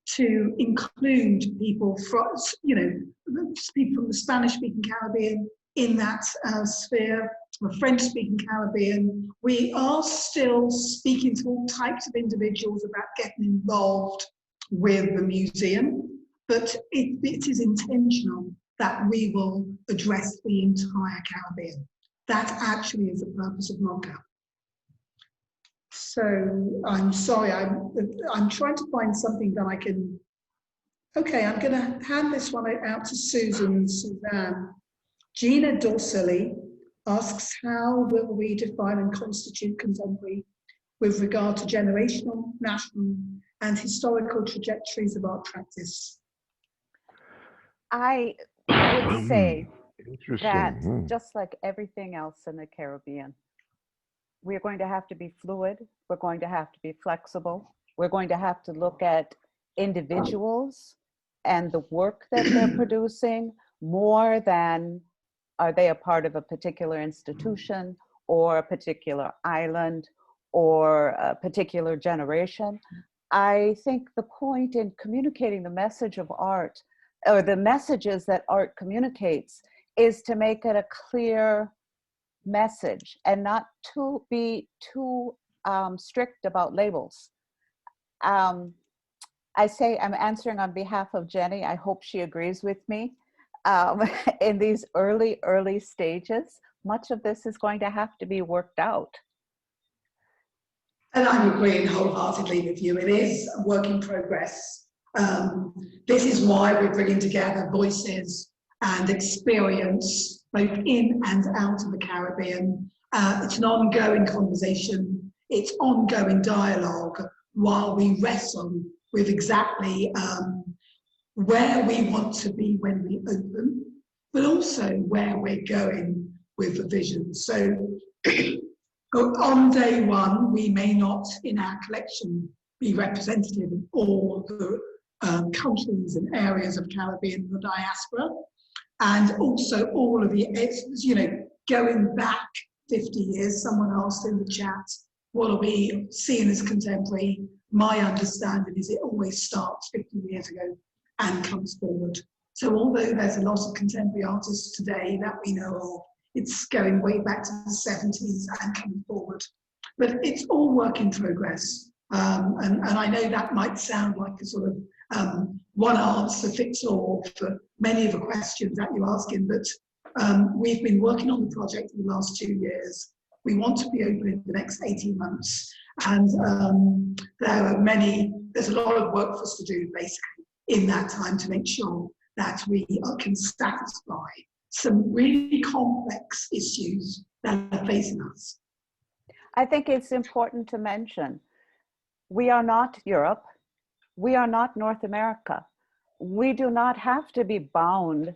to include people from, people from the Spanish-speaking Caribbean in that sphere, the French-speaking Caribbean. We are still speaking to all types of individuals about getting involved with the museum, but it is intentional that we will address the entire Caribbean. That actually is the purpose of MOCA. So I'm sorry, I'm trying to find something that I can. Okay, I'm going to hand this one out to Susan and Suzanne. Gina Dorsely asks, how will we define and constitute contemporary with regard to generational, national, and historical trajectories of art practice? I would say that Interesting. just like everything else in the Caribbean, we're going to have to be fluid. We're going to have to be flexible. We're going to have to look at individuals and the work that they're producing more than are they a part of a particular institution or a particular island or a particular generation. I think the point in communicating the message of art, or the messages that art communicates, is to make it a clear message and not to be too strict about labels. I say I'm answering on behalf of Jenny. I hope she agrees with me. In these early stages, much of this is going to have to be worked out. And I'm agreeing wholeheartedly with you. It is a work in progress. This is why we're bringing together voices and experience both in and out of the Caribbean. It's an ongoing conversation. It's ongoing dialogue while we wrestle with exactly where we want to be when we open, but also where we're going with the vision. So on day one, we may not in our collection be representative of all the countries and areas of Caribbean, the diaspora, and also all of the, going back 50 years, someone asked in the chat, what are we seeing as contemporary? My understanding is it always starts 50 years ago and comes forward. So although there's a lot of contemporary artists today that we know of, it's going way back to the 70s and coming forward. But it's all work in progress. And I know that might sound like a sort of one answer fits all for many of the questions that you're asking, but we've been working on the project for the last 2 years. We want to be open in the next 18 months. And there's a lot of work for us to do basically in that time to make sure that we can satisfy some really complex issues that are facing us. I think it's important to mention, we are not Europe. We are not North America. We do not have to be bound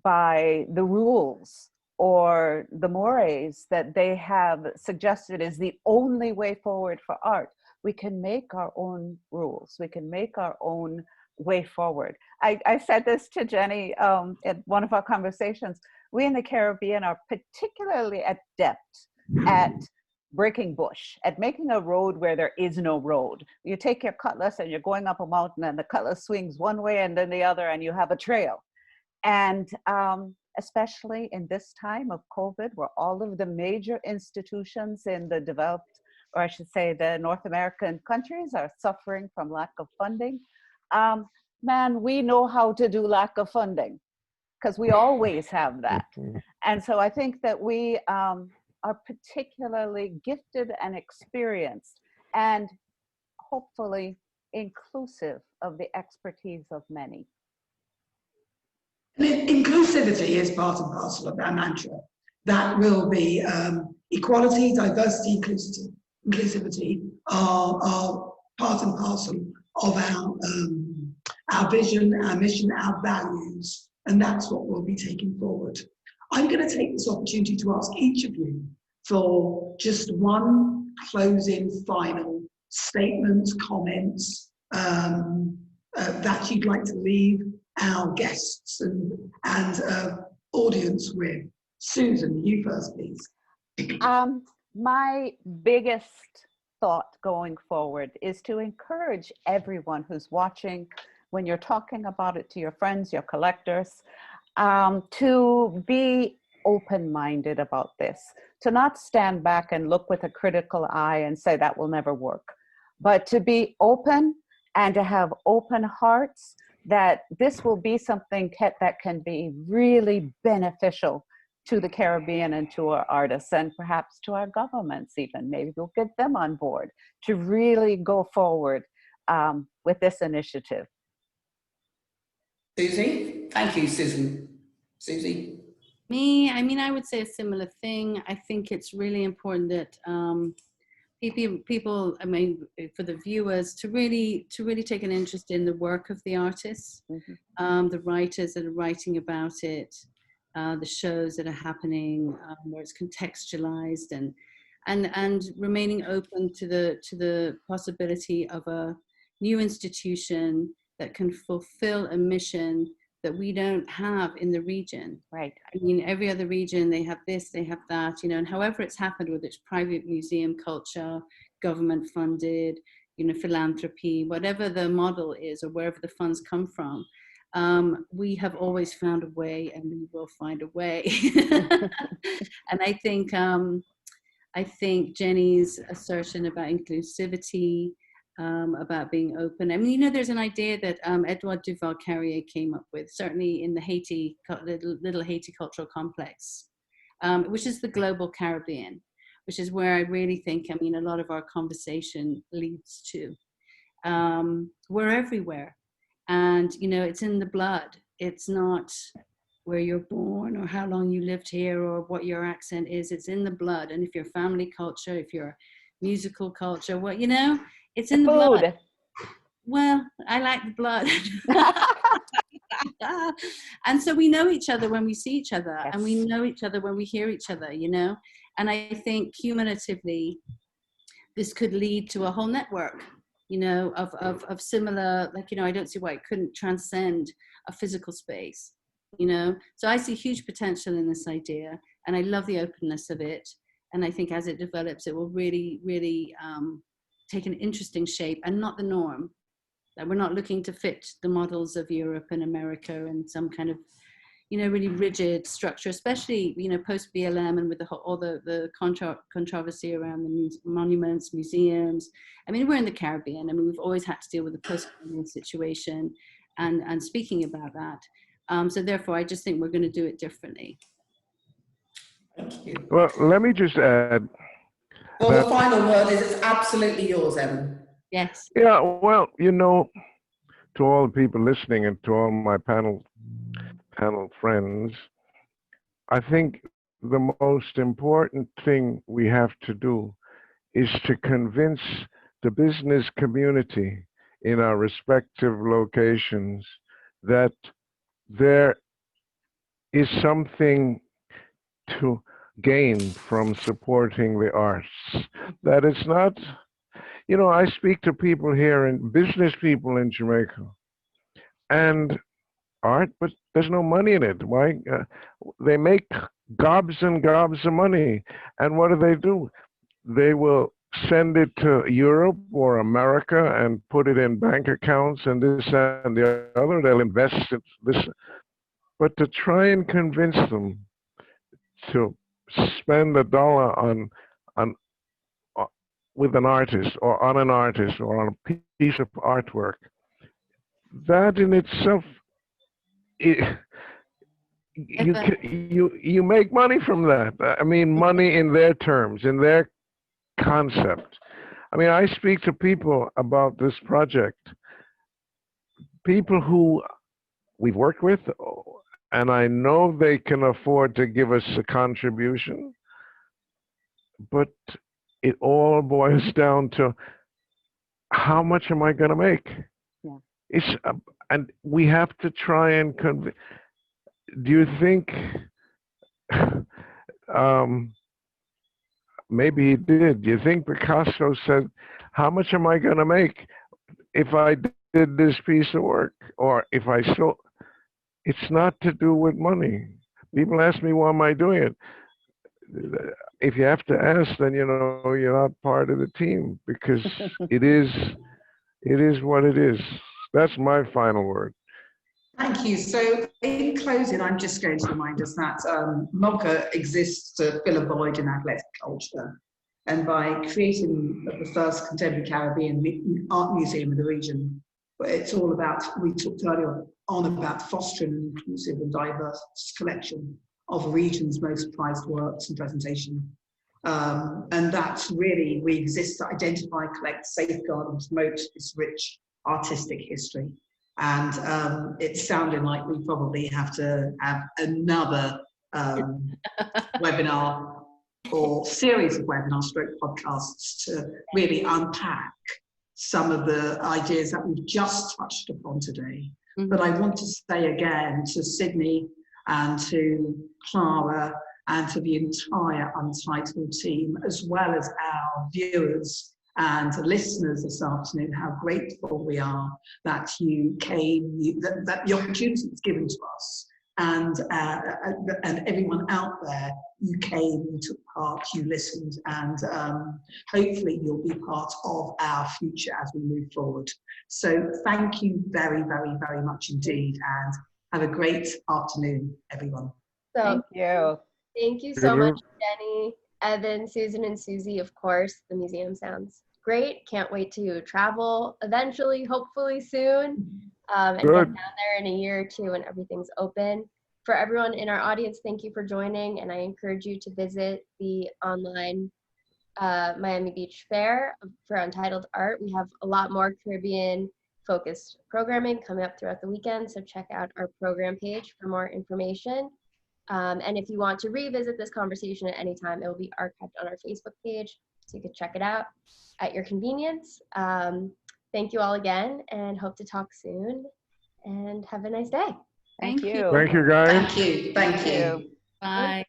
by the rules or the mores that they have suggested is the only way forward for art. We can make our own rules. We can make our own way forward. I said this to Jenny at one of our conversations. We in the Caribbean are particularly adept at breaking bush, at making a road where there is no road. You take your cutlass and you're going up a mountain and the cutlass swings one way and then the other and you have a trail. And especially in this time of COVID, where all of the major institutions in the developed, or I should say the North American countries, are suffering from lack of funding. Man, we know how to do lack of funding because we always have that. And so I think that we are particularly gifted and experienced and hopefully inclusive of the expertise of many. Inclusivity is part and parcel of that mantra. That will be equality, diversity, inclusivity are part and parcel of our vision, our mission, our values, and that's what we'll be taking forward. I'm going to take this opportunity to ask each of you for just one closing final statement, comments that you'd like to leave our guests and audience with. Susan, you first, please. My biggest thought going forward is to encourage everyone who's watching, when you're talking about it to your friends, your collectors, to be open-minded about this, to not stand back and look with a critical eye and say that will never work, but to be open and to have open hearts that this will be something that can be really beneficial to the Caribbean and to our artists and perhaps to our governments even. Maybe we'll get them on board to really go forward with this initiative. Susie? Thank you, Susan. Susie? Me, I mean, I would say a similar thing. I think it's really important that people, I mean, for the viewers, to really take an interest in the work of the artists, the writers that are writing about it, the shows that are happening, where it's contextualized, and remaining open to the possibility of a new institution that can fulfill a mission that we don't have in the region. Right. I mean, every other region, they have this, they have that, you know, and however it's happened, whether it's private museum culture, government funded, you know, philanthropy, whatever the model is or wherever the funds come from, we have always found a way and we will find a way. And I think Jenny's assertion about inclusivity, about being open. I mean, you know, there's an idea that Edouard Duval-Carrier came up with, certainly in the little Haiti cultural complex, which is the global Caribbean, which is where I really think, I mean, a lot of our conversation leads to. We're everywhere. And, you know, it's in the blood. It's not where you're born or how long you lived here or what your accent is. It's in the blood. And if you're family culture, if you're musical culture, what, you know, it's in the blood. Well, I like the blood. And so we know each other when we see each other, yes. And we know each other when we hear each other, you know. And I think cumulatively, this could lead to a whole network, you know, of similar, like, you know, I don't see why it couldn't transcend a physical space, you know. So I see huge potential in this idea, and I love the openness of it. And I think as it develops, it will really, really take an interesting shape and not the norm. That we're not looking to fit the models of Europe and America and some kind of, you know, really rigid structure, especially, you know, post BLM and with all the controversy around the monuments, museums. I mean, we're in the Caribbean. I mean, we've always had to deal with the post-colonial situation and speaking about that. So therefore, I just think we're going to do it differently. Thank you. Well, let me just add. Well, the final word is it's absolutely yours, Evan. Yes. Yeah, well, you know, to all the people listening and to all my panel friends, I think the most important thing we have to do is to convince the business community in our respective locations that there is something to gain from supporting the arts. That it's not, you know, I speak to people here and business people in Jamaica, and art, but there's no money in it. Why? They make gobs and gobs of money, and what do? They will send it to Europe or America and put it in bank accounts and this and the other. They'll invest it, this, but to try and convince them to spend $1 on with an artist or on an artist or on a piece of artwork, that in itself, you make money from that. I mean, money in their terms, in their concept. I mean, I speak to people about this project, people who we've worked with and I know they can afford to give us a contribution, but it all boils down to how much am I going to make? Yeah. It's and we have to try and do you think maybe he did? Do you think Picasso said, how much am I going to make if I did this piece of work? Or if I sold? It's not to do with money. People ask me, why am I doing it? If you have to ask, then you know you're not part of the team, because it is what it is. That's my final word. Thank you. So in closing, I'm just going to remind us that MOCA exists to fill a void in athletic culture. And by creating the first contemporary Caribbean art museum in the region, it's all about, we talked earlier on about fostering an inclusive and diverse collection of the region's most prized works and presentation. And that's really, we exist to identify, collect, safeguard, and promote this rich artistic history. And it's sounding like we probably have to have another webinar or series of webinars, stroke podcasts, to really unpack some of the ideas that we've just touched upon today. Mm-hmm. But I want to say again to Sydney and to Clara and to the entire Untitled team, as well as our viewers and listeners this afternoon, how grateful we are that you came, that the opportunity was given to us, and everyone out there, you came, you took part, you listened, and hopefully you'll be part of our future as we move forward. So thank you very, very, very much indeed, and have a great afternoon, everyone. So, thank you. Thank you so much, Jenny, Evan, Susan, and Susie. Of course, the museum sounds great. Can't wait to travel eventually, hopefully soon, and get down there in a year or two when everything's open. For everyone in our audience, thank you for joining, and I encourage you to visit the online Miami Beach Fair for Untitled Art. We have a lot more Caribbean-focused programming coming up throughout the weekend, so check out our program page for more information. And if you want to revisit this conversation at any time, it will be archived on our Facebook page, so you can check it out at your convenience. Thank you all again, and hope to talk soon, and have a nice day. Thank you. Thank you, guys. Thank you. Thank you. Bye.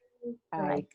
Bye.